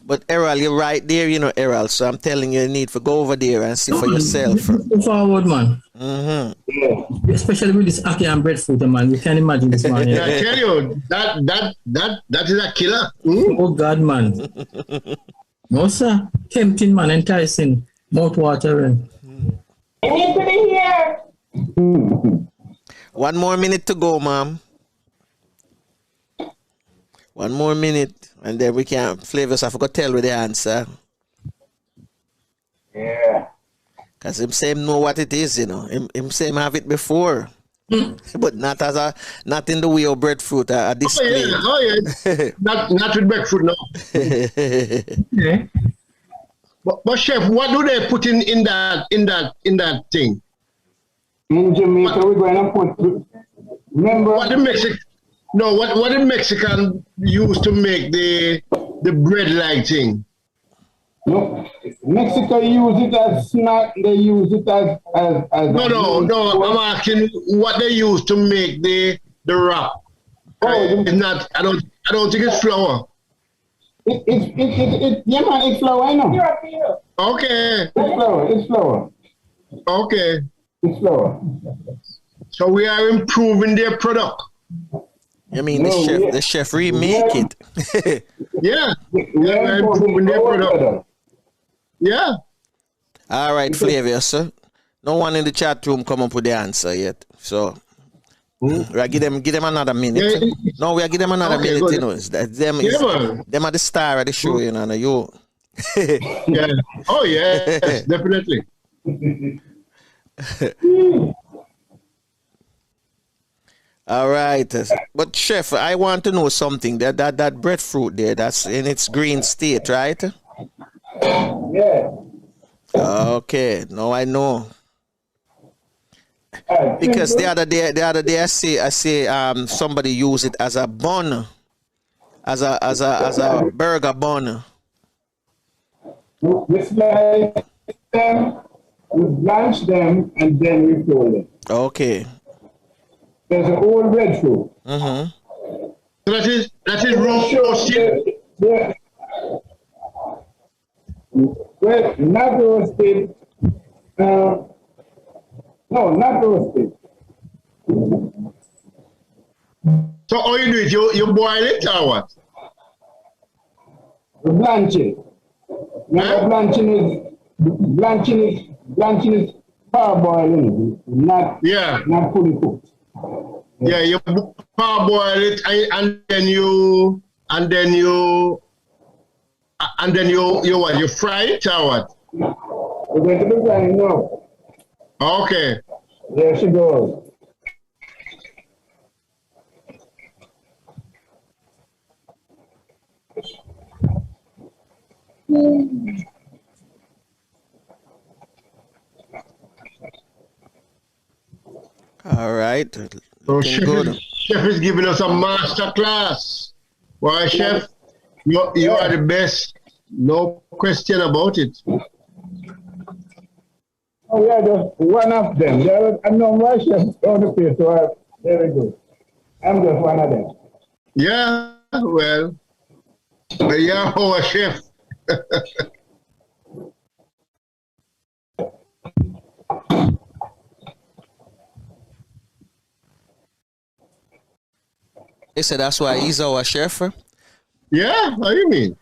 But Errol, you're right there, you know, Errol. So I'm telling you need to go over there and see for yourself. Go forward, man. Mm-hmm. Especially with this ackee and breadfruit, man. You can imagine this man. Yeah. I tell you, that is a killer. Oh God, man. No, sir. Tempting, man. Enticing. Mouth watering. You need to be here. 1 more minute to go, ma'am. 1 more minute, and then we can. Flavius, I forgot to tell you the answer. Yeah. Because him say him know what it is, you know. Him say him have it before. But not in the way of breadfruit, a display. Oh yeah. not with breadfruit, no. Yeah. But chef, what do they put in that thing? In Jamaica, we're going to put. Remember what the Mexican used to make the bread like thing? No, Mexico use it as snack. They use it as No. I'm asking what they use to make the wrap. It's not. I don't think it's flour. Yeah, man, it's flour. I know. Okay. It's flour. Okay. It's flour. So we are improving their product. I mean, the chef remake it. Yeah. We are improving their product. Yeah. All right, Flavius, sir. No one in the chat room come up with the answer yet. So we give them another minute. Yeah. No, we give them another minute, good. you know. Them are the star of the show, you know. You. Yeah. Oh yeah, definitely. All right. But chef, I want to know something. That breadfruit there, that's in its green state, right? Yeah. Okay, now I know. Because the other day I say somebody use it as a bun, as a burger bun. We slice them, we blanch them, and then we fold them. Okay. There's an old breadfruit. Mm-hmm. So that is roasted. Yeah. Well, not roasted. No, not roasted. So how you do it? You boil it or what? We blanch it. Remember, blanching is parboiling, not fully cooked. Yeah, you parboil it and then you what? You fry it or what? We're going to be frying now. Okay. There she goes. All right. So chef is giving us a master class. Why, chef? You are the best. No question about it. Oh, yeah, just one of them. There are no more chefs on the place, so very good. I'm just one of them. Yeah, well, you're our chef. He said that's why he's our chef. Yeah, how you mean?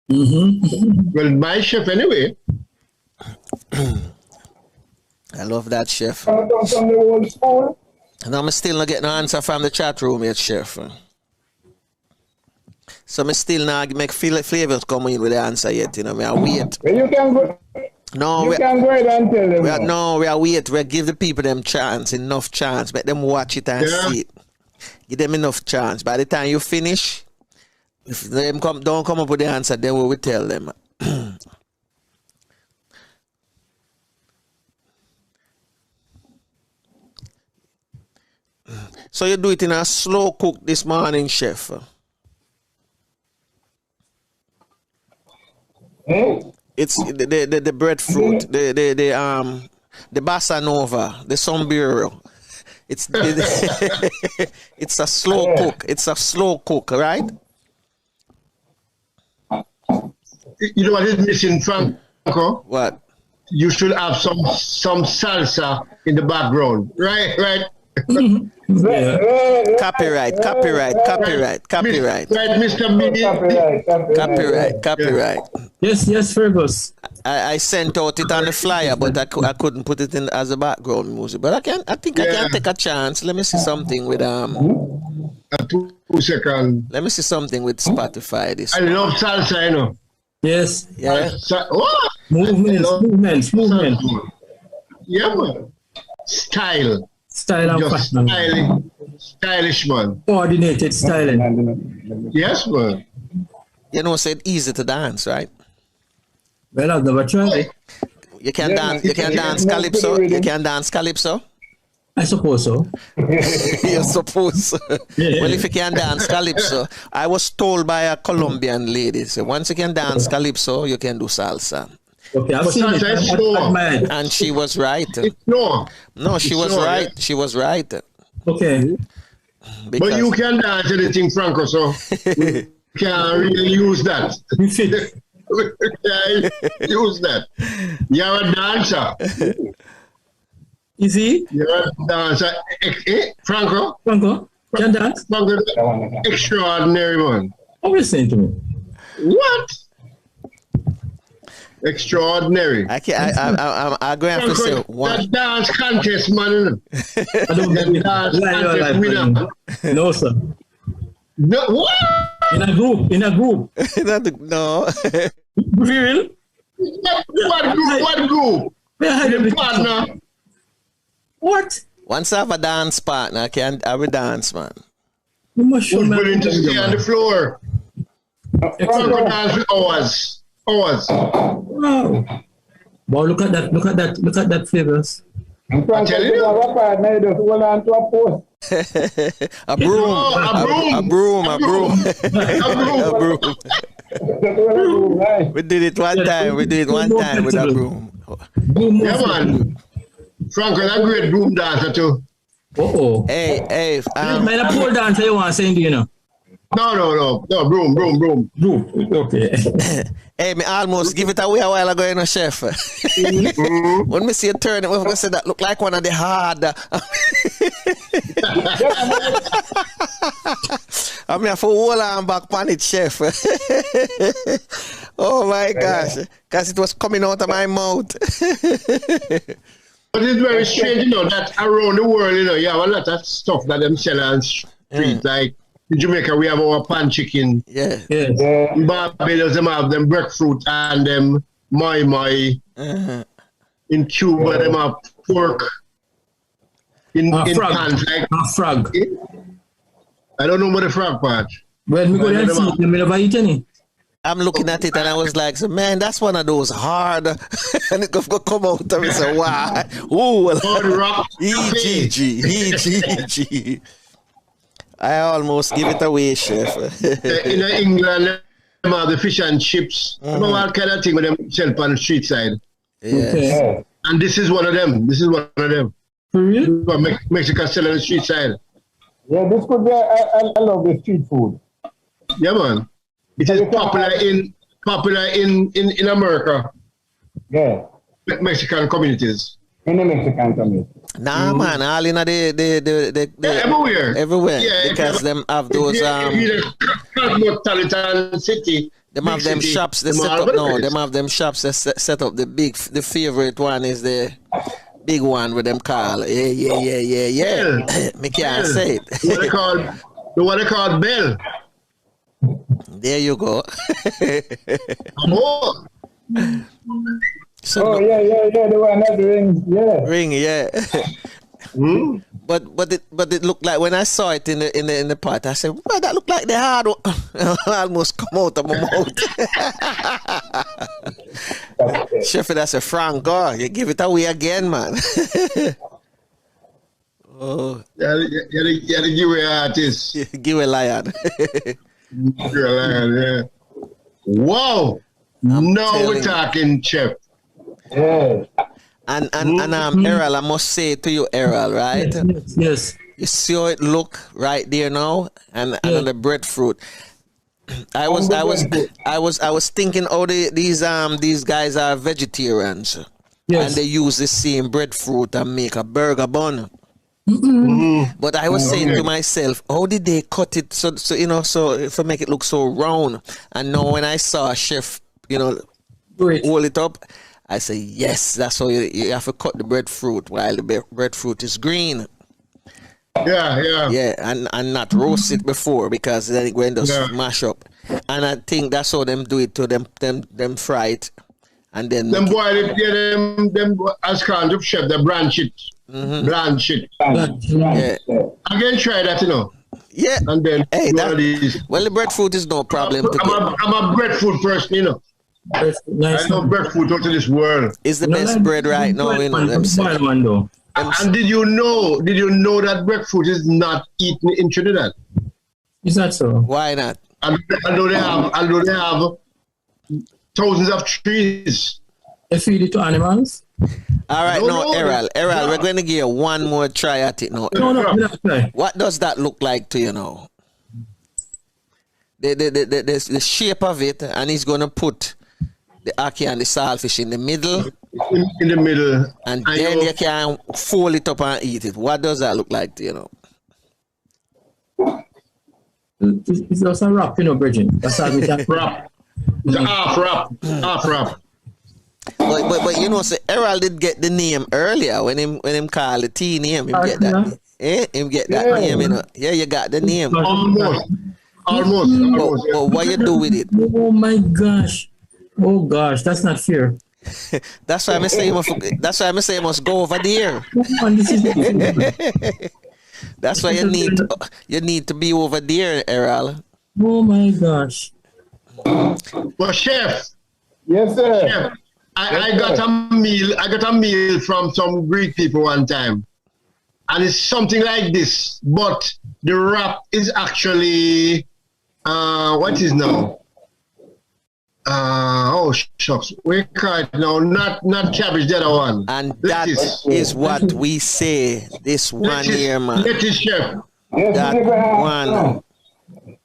Well, my chef anyway. I love that, chef. From the old school. And I'm still not getting no answer from the chat room yet, chef. So I still not make flavors come in with the answer yet, you know. I wait. Well, you can go. No, you can go ahead and tell them. We are wait. We give the people them chance, enough chance. Make them watch it and see it. Give them enough chance. By the time you finish, if they don't come up with the answer, then we will tell them. So you do it in a slow cook this morning, chef? It's the breadfruit, the Bossa Nova, the Sombrero. It's it's a slow cook. It's a slow cook, right? You know what is missing, Franco? What? You should have some salsa in the background, right? Copyright. Right, Mr. B. Copyright. Yes, Fergus. I sent out it on the flyer, but I couldn't put it in as a background music. But I think I can take a chance. Let me see something with 2 seconds. Let me see something with Spotify. This I love salsa, you know. Yes. Yeah. Movements. Yeah, man. Style and fashion. Stylish, man. Coordinated styling. Yes, man. You know, said easy to dance, right? Well, I've never tried it. You can dance. You can dance calypso. You can dance calypso. I suppose so. You suppose. Yeah. Well, if you can dance calypso, I was told by a Colombian lady, so once you can dance calypso, you can do salsa. Okay, I've seen it. And she was right. No, she was right. Yeah. She was right. Okay. But you can dance anything, Franco, so you can't really use that. Use that. You're a dancer. Is he? You're a dancer. Franco, can dance? Franco, extraordinary one. What are you saying to me? What? Extraordinary. I'm going to have to say one. That dance contest, man. I don't get dance contest winner. No, sir. No, what? In a group. No. Real? What group? Your partner. What? Once I have a dance partner, I can have a dance, man. Who's willing to stay on the floor? Franco dance for hours. Wow. Wow, look at that flavors. I'm telling you. A broom. We did it one time with a broom. Yeah, man. Franco, that great broom dancer too. Hey. Man, a pole dancer you want to say, you know? No, broom. Okay. Hey, me almost give it away a while ago, you know, chef. When me see you turn it, we say that look like one of the hard. I mean, for hold on back on it, chef. Oh my gosh, because it was coming out of my mouth. But it's very strange, you know, that around the world, you know, you have a lot of stuff that them sell on street, like. In Jamaica, we have our pan chicken. Yeah. In Barbados, them have them breadfruit and them moi. In Cuba, them have pork. In pans like frog. I don't know what the frog part. Well, me go there and see. Me never eat any. I'm looking at it and I was like, so, man, that's one of those hard. And it go come out of me. So why? Ooh, EGG. I almost give it away, chef. In England, them have the fish and chips. Them have all kind of thing with them sell on the street side. Yes. Yeah. And this is one of them. For real? Mexico sell on the street side. Yeah, this could be I love the street food. Yeah, man. It is popular in America. Yeah. Mexican communities. In the Mexican community. Nah, man, all in the everywhere. Yeah, because them have those Cosmopolitan city. Them have them shops they set up now. Them have them shops that set up the favorite one is the big one with them call. Yeah. Me can't say it. The one they call Bell. There you go. So, yeah, the one that rings, yeah. Ring, yeah. But it looked like when I saw it in the pot, I said, well, that looked like the hard one. Almost come out of my mouth. Sheffield, that's a franc. You give it away again, man. Oh. You gotta give away artist. Give a lion. Give a lion, yeah. Wow. Now we're talking, Chef. Yeah. And Errol, I must say to you, Errol, right? Yes. You see how it look right there now, and the breadfruit. I was thinking, these guys are vegetarians, and they use the same breadfruit and make a burger bun. But I was saying to myself, how did they cut it so to make it look so round? And now when I saw a chef, hold it up, I say, yes, that's how you have to cut the breadfruit while the breadfruit is green. Yeah, and not roast it before, because then it going to smash up. And I think that's how them do it to them fry it, and then them boil it. Them as kind of chef, they blanch it. Blanch it. Yeah. Again, try that, Yeah. And then well, the breadfruit is no problem. I'm a breadfruit person, Nice. I love breadfruit out of this world. It's the best bread right now, And did you know that breadfruit is not eaten in Trinidad? Is that so? Why not? Although they have thousands of trees. They feed it to animals? All right, Errol, we're going to give you one more try at it now. No, what does that look like to you now? The shape of it, and he's going to put the ackee and the saltfish in the middle. In the middle. And then you can fold it up and eat it. What does that look like to you know? It's just a wrap, Bridget. That's how we can wrap. It's a half wrap. But so Errol did get the name earlier when him called the T name. Him get that. Him get that name, Yeah, you got the name. Almost. But what you do with it? Oh my gosh. Oh gosh, that's not fair. That's why I say you must go over there. That's why you need to be over there, Errol. Oh my gosh. Well, Chef. Yes, sir. Chef, I got a meal from some Greek people one time. And it's something like this, but the wrap is actually what is now? Shucks. We call it now, not cabbage, the other one. And that is what we say. This one here, man. Let it, Chef. That one.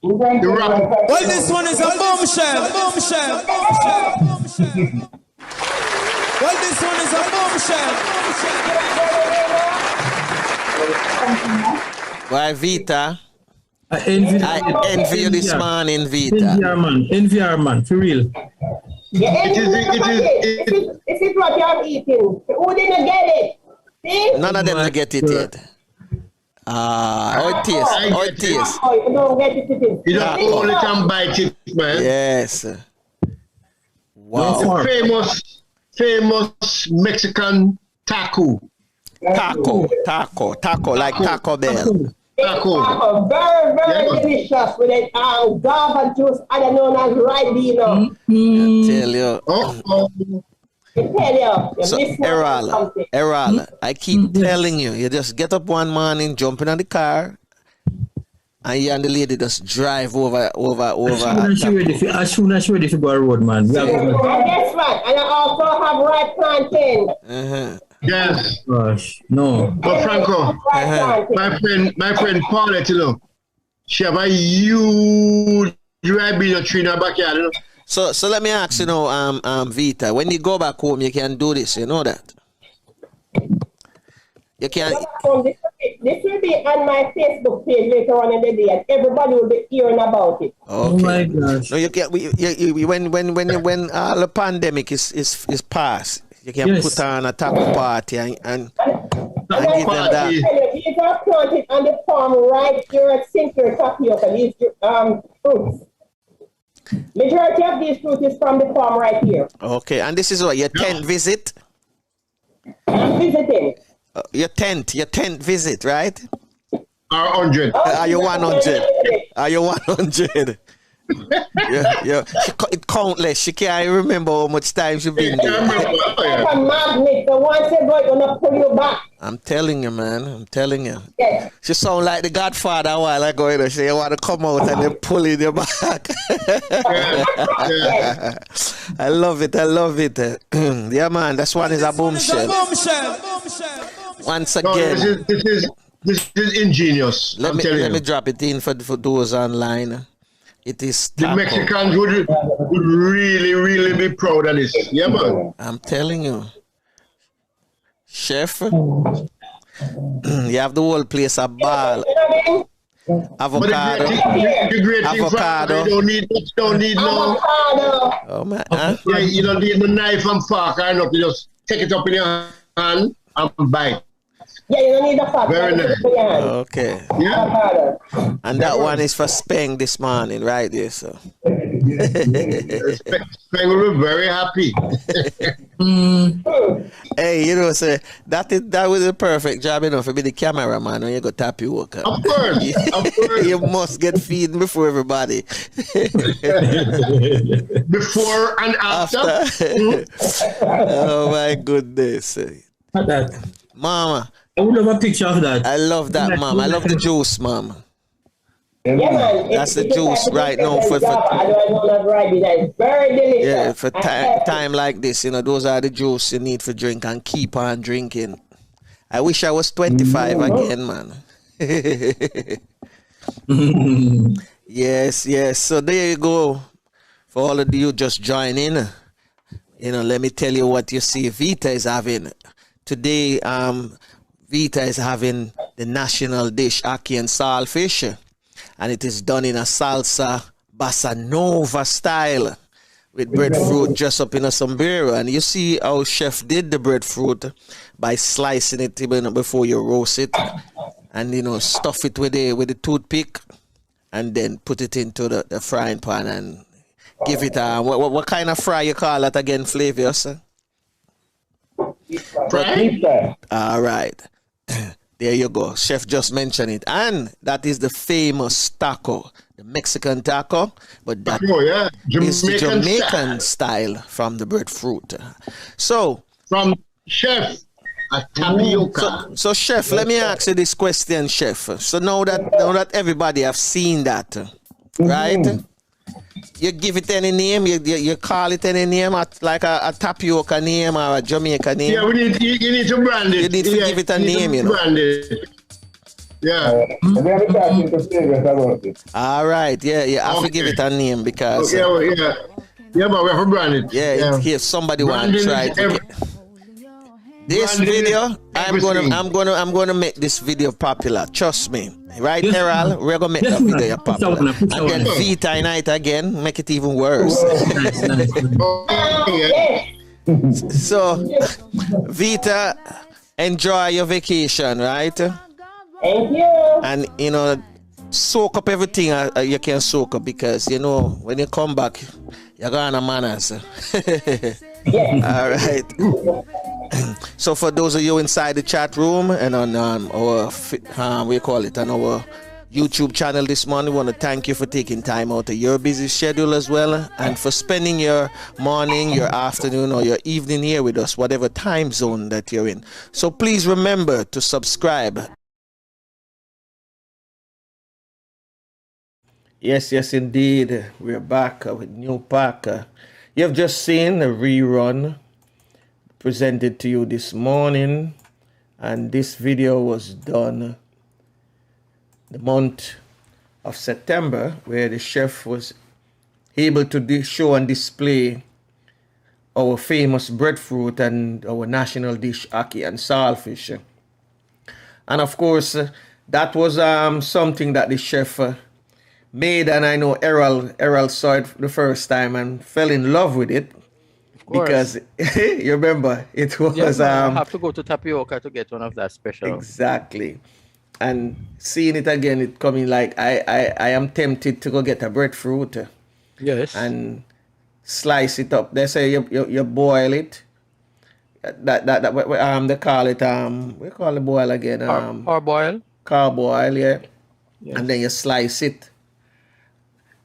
The wrap. Well, this one is a bombshell. Well, this one is a bombshell. Why, Vita? I envy you this morning, Vita. NVR man, for real. It is what you're eating. Who didn't get it? See? None of them get it yet. How it tastes. You don't get it. You don't only can bite it, man. Yes. Wow. Famous Mexican taco. Taco, like Taco Bell. Taco, very delicious with it. Guava juice, I don't know, as right bean. Tell you. So, Errol, I keep telling you, you just get up one morning, jump in on the car, and you and the lady just drive over. As soon as you're ready to go on the road, man. And guess what? And I also have ripe plantain. Yes. Gosh, no. But Franco, my friend Paulette, she have a huge ripe bean tree in her backyard, So let me ask Vita, when you go back home, you can do this, you know that? You can't. This will be on my Facebook page later on in the day, and everybody will be hearing about it. Okay. Oh my gosh. No, you can't. When the pandemic is past, you can put on a taco party and give them that. These are planted on the farm right here at Sinclair Tapioca. These fruits. Majority of these fruits is from the farm right here. Okay, and this is what your tent visit. I'm visiting. Your tent visit, right? 100. Are you 100? Are you 100? Yeah. It countless. She can't remember how much time she been there. Like a magnet. The one said, "Boy, gonna pull you back." I'm telling you, man. I'm telling you. Yes. She sound like the Godfather a while ago. You know, she want to come out and then pull in your back. I love it. Yeah, man. That's one is a bombshell. Once again, this is ingenious. Let me drop it in for those online. It is the taco. Mexicans would really be proud of this. Yeah, man. I'm telling you, chef. You have the whole place a ball. Avocado. The great thing avocado. You don't need no. Oh man. Huh? Yeah, you don't need no knife and fork or nothing. You just take it up in your hand and bite. Yeah, you don't need the fork. Very nice. Okay. Yeah. And that one is for Speng this morning, right there. So. Speng will be very happy. Hey, you know, say that was a perfect job, you know, for be the cameraman when you go tapioca. Of course. You must get feeding before everybody. Before and after. Oh my goodness. Mama. I would love a picture of that. I love that, Mom. I love the juice, Mom. Yeah, man. That's the juice right now for very delicious. Yeah, for time like this, you know, those are the juice you need for drink and keep on drinking. I wish I was 25 again, man. Yes. So there you go. For all of you just join in, you know, let me tell you what you see Vita is having. Today, Vita is having the national dish, ackee and saltfish. And it is done in a salsa bossa nova style with breadfruit just up in a sombrero. And you see how chef did the breadfruit by slicing it even before you roast it, and you know, stuff it with the toothpick, and then put it into the frying pan and give it a what kind of fry you call that again, Flavius? Fry? All right. There you go. Chef just mentioned it. And that is the famous taco, the Mexican taco, but that is the Jamaican style from the breadfruit. So, from Chef at tapioca. So Chef, let me ask you this question, Chef. So now that everybody have seen that, right? You give it any name, you call it any name, like a tapioca name or a Jamaica name. Yeah, you need to brand it. You need to give it a name, you know. Brand it. Yeah. All right, yeah, I have to give it a name because. Yeah, but we have to brand it. Yeah, if somebody want to try to this video, I'm gonna make this video popular. Trust me. Right, Errol? We're gonna make that video popular. And then Vita night again, make it even worse. So, Vita, enjoy your vacation, right? Thank you. And you know, soak up everything you can soak up, because you know when you come back, you're gonna manners. All right. So for those of you inside the chat room and on our we call it on our YouTube channel this morning, we want to thank you for taking time out of your busy schedule as well, and for spending your morning, your afternoon, or your evening here with us, whatever time zone that you're in. So please remember to subscribe. Yes, indeed. We're back with new pack. You have just seen a rerun presented to you this morning, and this video was done the month of September, where the chef was able to show and display our famous breadfruit and our national dish, ackee and saltfish. And of course, that was something that the chef made, and I know Errol saw it the first time and fell in love with it. Of course. Because you remember it was I have to go to Tapioca to get one of that special. Exactly. And seeing it again, it coming like I am tempted to go get a breadfruit. Yes. And slice it up. They say you boil it. They call it we call the boil again. Parboil. Carboil, yeah. Yes. And then you slice it.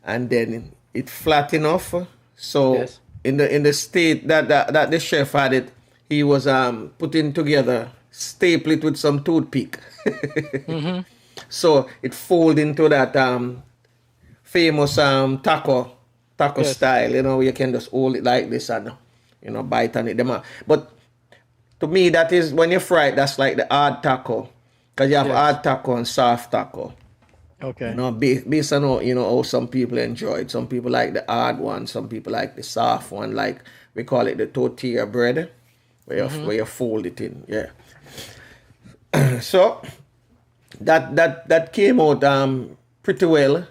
And then it flat enough. So Yes. in the state that the chef had it, he was putting together, staple it with some toothpick. So it fold into that famous taco Yes. style, you can just hold it like this and bite on it. But to me, that is when you fry it, that's like the hard taco, because you have Yes. hard taco and soft taco. Okay. Based on how some people enjoy it. Some people like the hard one, some people like the soft one, like we call it the tortilla bread, where you fold it in. Yeah. So that came out pretty well,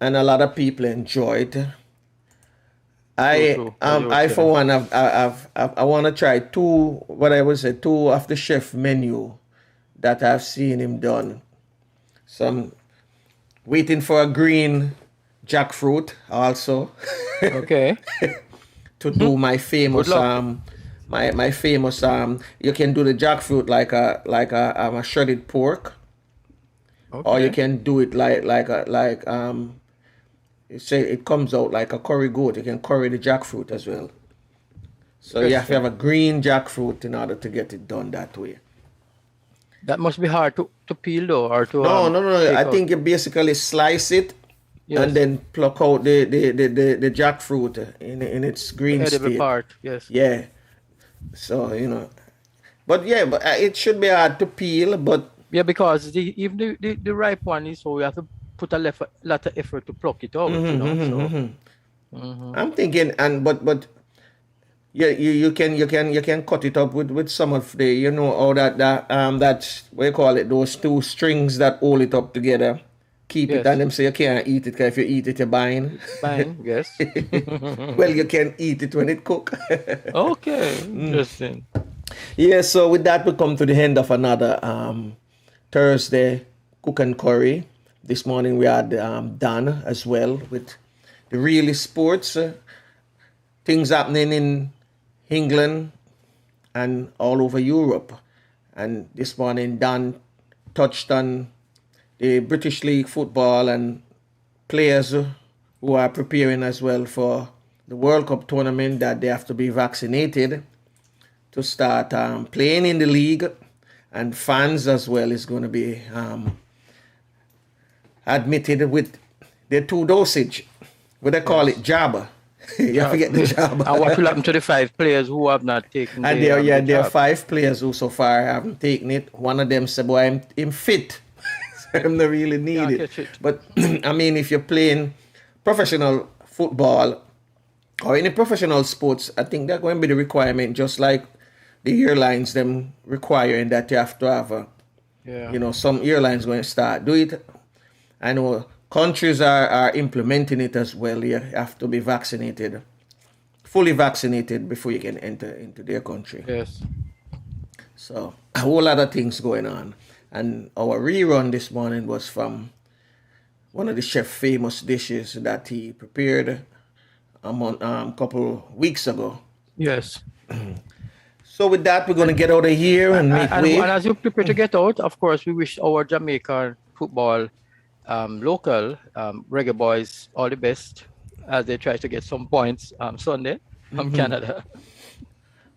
and a lot of people enjoyed. I for one, I want to try two of the chef menu that I've seen him done. Some waiting for a green jackfruit also. Okay. To do my famous my famous you can do the jackfruit like a shredded pork. Okay. Or you can do it like you say it comes out like a curry goat. You can curry the jackfruit as well. So you have to have a green jackfruit in order to get it done that way. That must be hard to peel though, or to No. I think you basically slice it. Yes. And then pluck out the jackfruit in its green edible state. part. Yes. Yeah. So but it should be hard to peel. But yeah, because even the ripe one is, so you have to put a lot of effort to pluck it out. I'm thinking, but yeah, you can cut it up with some of the that's what you call it, those two strings that hold it up together. Keep it, and them say you can't eat it, because if you eat it, you're buying. Yes. Well, you can eat it when it cook. Okay, interesting. Yeah, so with that, we come to the end of another Thursday Cook and Curry. This morning we had Dan as well with the really sports, things happening in England and all over Europe. And this morning Dan touched on the British League football and players who are preparing as well for the World Cup tournament, that they have to be vaccinated to start playing in the league. And fans as well is going to be admitted with the 2 dosage. What they call it, jab. You forget the jab. And what will happen to the 5 players who have not taken and there are 5 players who so far haven't taken it. One of them said, boy, I'm fit. I'm not really need it. But I mean, if you're playing professional football or any professional sports, I think that's going to be the requirement, just like the airlines them requiring that you have to have some airlines going to start do it. I know countries are implementing it as well. You have to be vaccinated, fully vaccinated, before you can enter into their country. Yes. So a whole lot of things going on. And our rerun this morning was from one of the chef's famous dishes that he prepared a couple weeks ago. Yes. So with that, we're going to get out of here and make way. And as you prepare to get out, of course, we wish our Jamaican football local reggae boys all the best as they try to get some points Sunday from Canada.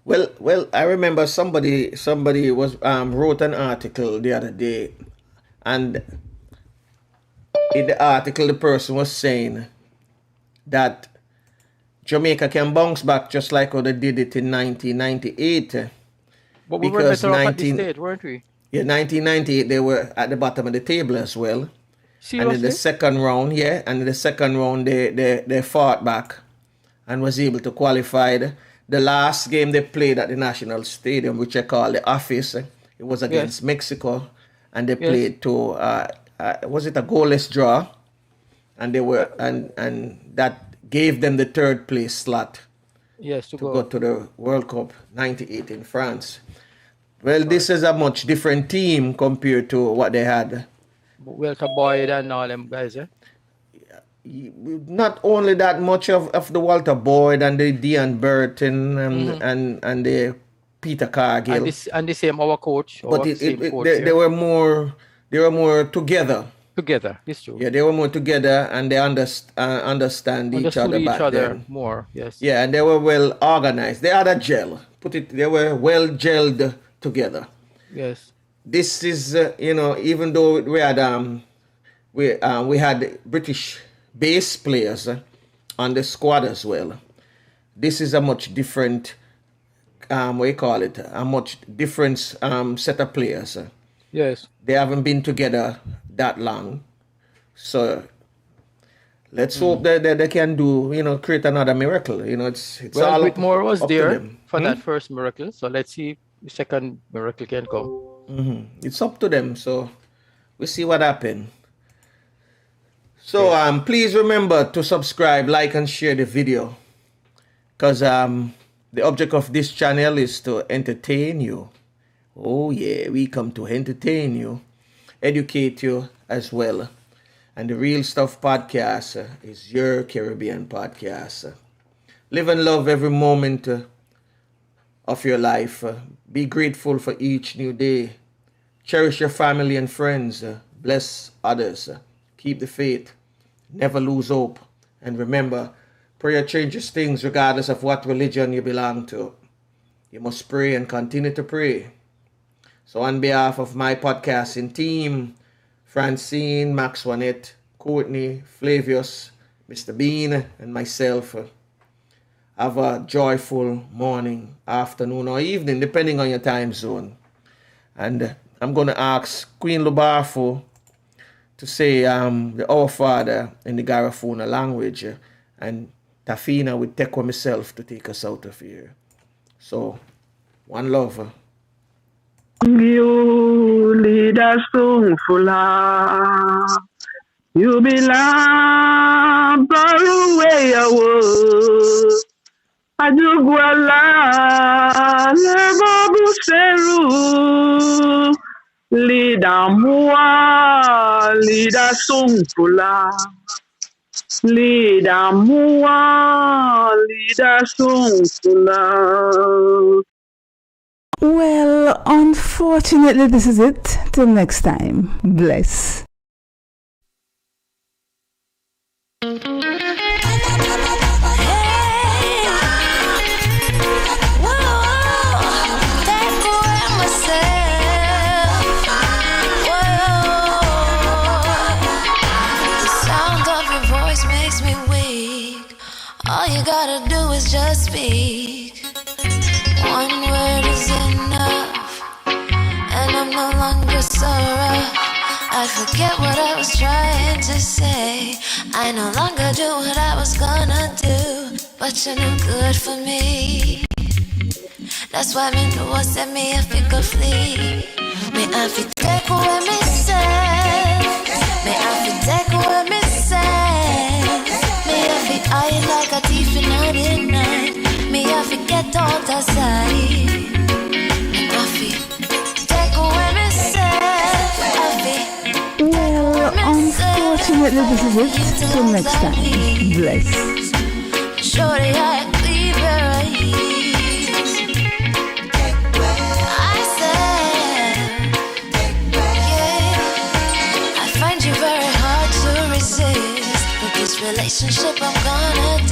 Well, I remember somebody was wrote an article the other day, and in the article the person was saying that Jamaica can bounce back just like how they did it in 1998. But we were better off at this stage, weren't we? Yeah, 1998 they were at the bottom of the table as well. Seriously? And in the second round, they fought back and was able to qualify. The last game they played at the National Stadium, which I call the Office, it was against Mexico. and they Yes. played to was it a goalless draw, and they were and that gave them the third place slot Yes, to go to the World Cup '98 in France. Well, this is a much different team compared to what they had. Walter Boyd and all them guys, yeah? Not only that much of the Walter Boyd and the Dean Burton and the Peter Cargill. And the same our coach. But they were more together. Together, it's true. Yeah, they were more together, and they understand each other back then. More, yes. Yeah, and they were well organized. They had a gel. They were well gelled together. Yes. This is even though we had British base players on the squad as well. This is a much different a much different set of players. Yes. They haven't been together that long. So let's hope that they can create another miracle. It's all Whitmore was up to there them. for that first miracle. So let's see if the second miracle can come. It's up to them. So we'll see what happens. So please remember to subscribe, like, and share the video. Because the object of this channel is to entertain you. Oh yeah, we come to entertain you, educate you as well. And the Real Stuff Podcast is your Caribbean podcast. Live and love every moment of your life. Be grateful for each new day. Cherish your family and friends. Bless others. Keep the faith. Never lose hope. And remember, prayer changes things regardless of what religion you belong to. You must pray and continue to pray. So on behalf of my podcasting team, Francine, Max Juanette, Courtney, Flavius, Mr. Bean, and myself, have a joyful morning, afternoon, or evening, depending on your time zone. And I'm going to ask Queen Lubafu to say the Our Father in the Garifuna language, and Tafina will take on myself to take us out of here. So, one love. You lead us to full. You belong far away away. Ajuguala leva buseru. Lida mua, lida sungfula. Lida mua, lida sungfula. Well, unfortunately, this is it. Till next time. Bless. All you gotta do is just speak. One word is enough, and I'm no longer so rough. I forget what I was trying to say. I no longer do what I was gonna do, but you're no good for me. That's why me know what set me if it could flee. Me I fi take away me say. Me I fi take away me say. Me I fi hide like a thief in the night. Me I fi get out aside. Me I fi take away me say. Well, unfortunately, this is it. Till next time. Bless. Shorty, I leave your eyes. I said, yeah, I find you very hard to resist. But this relationship I'm gonna do.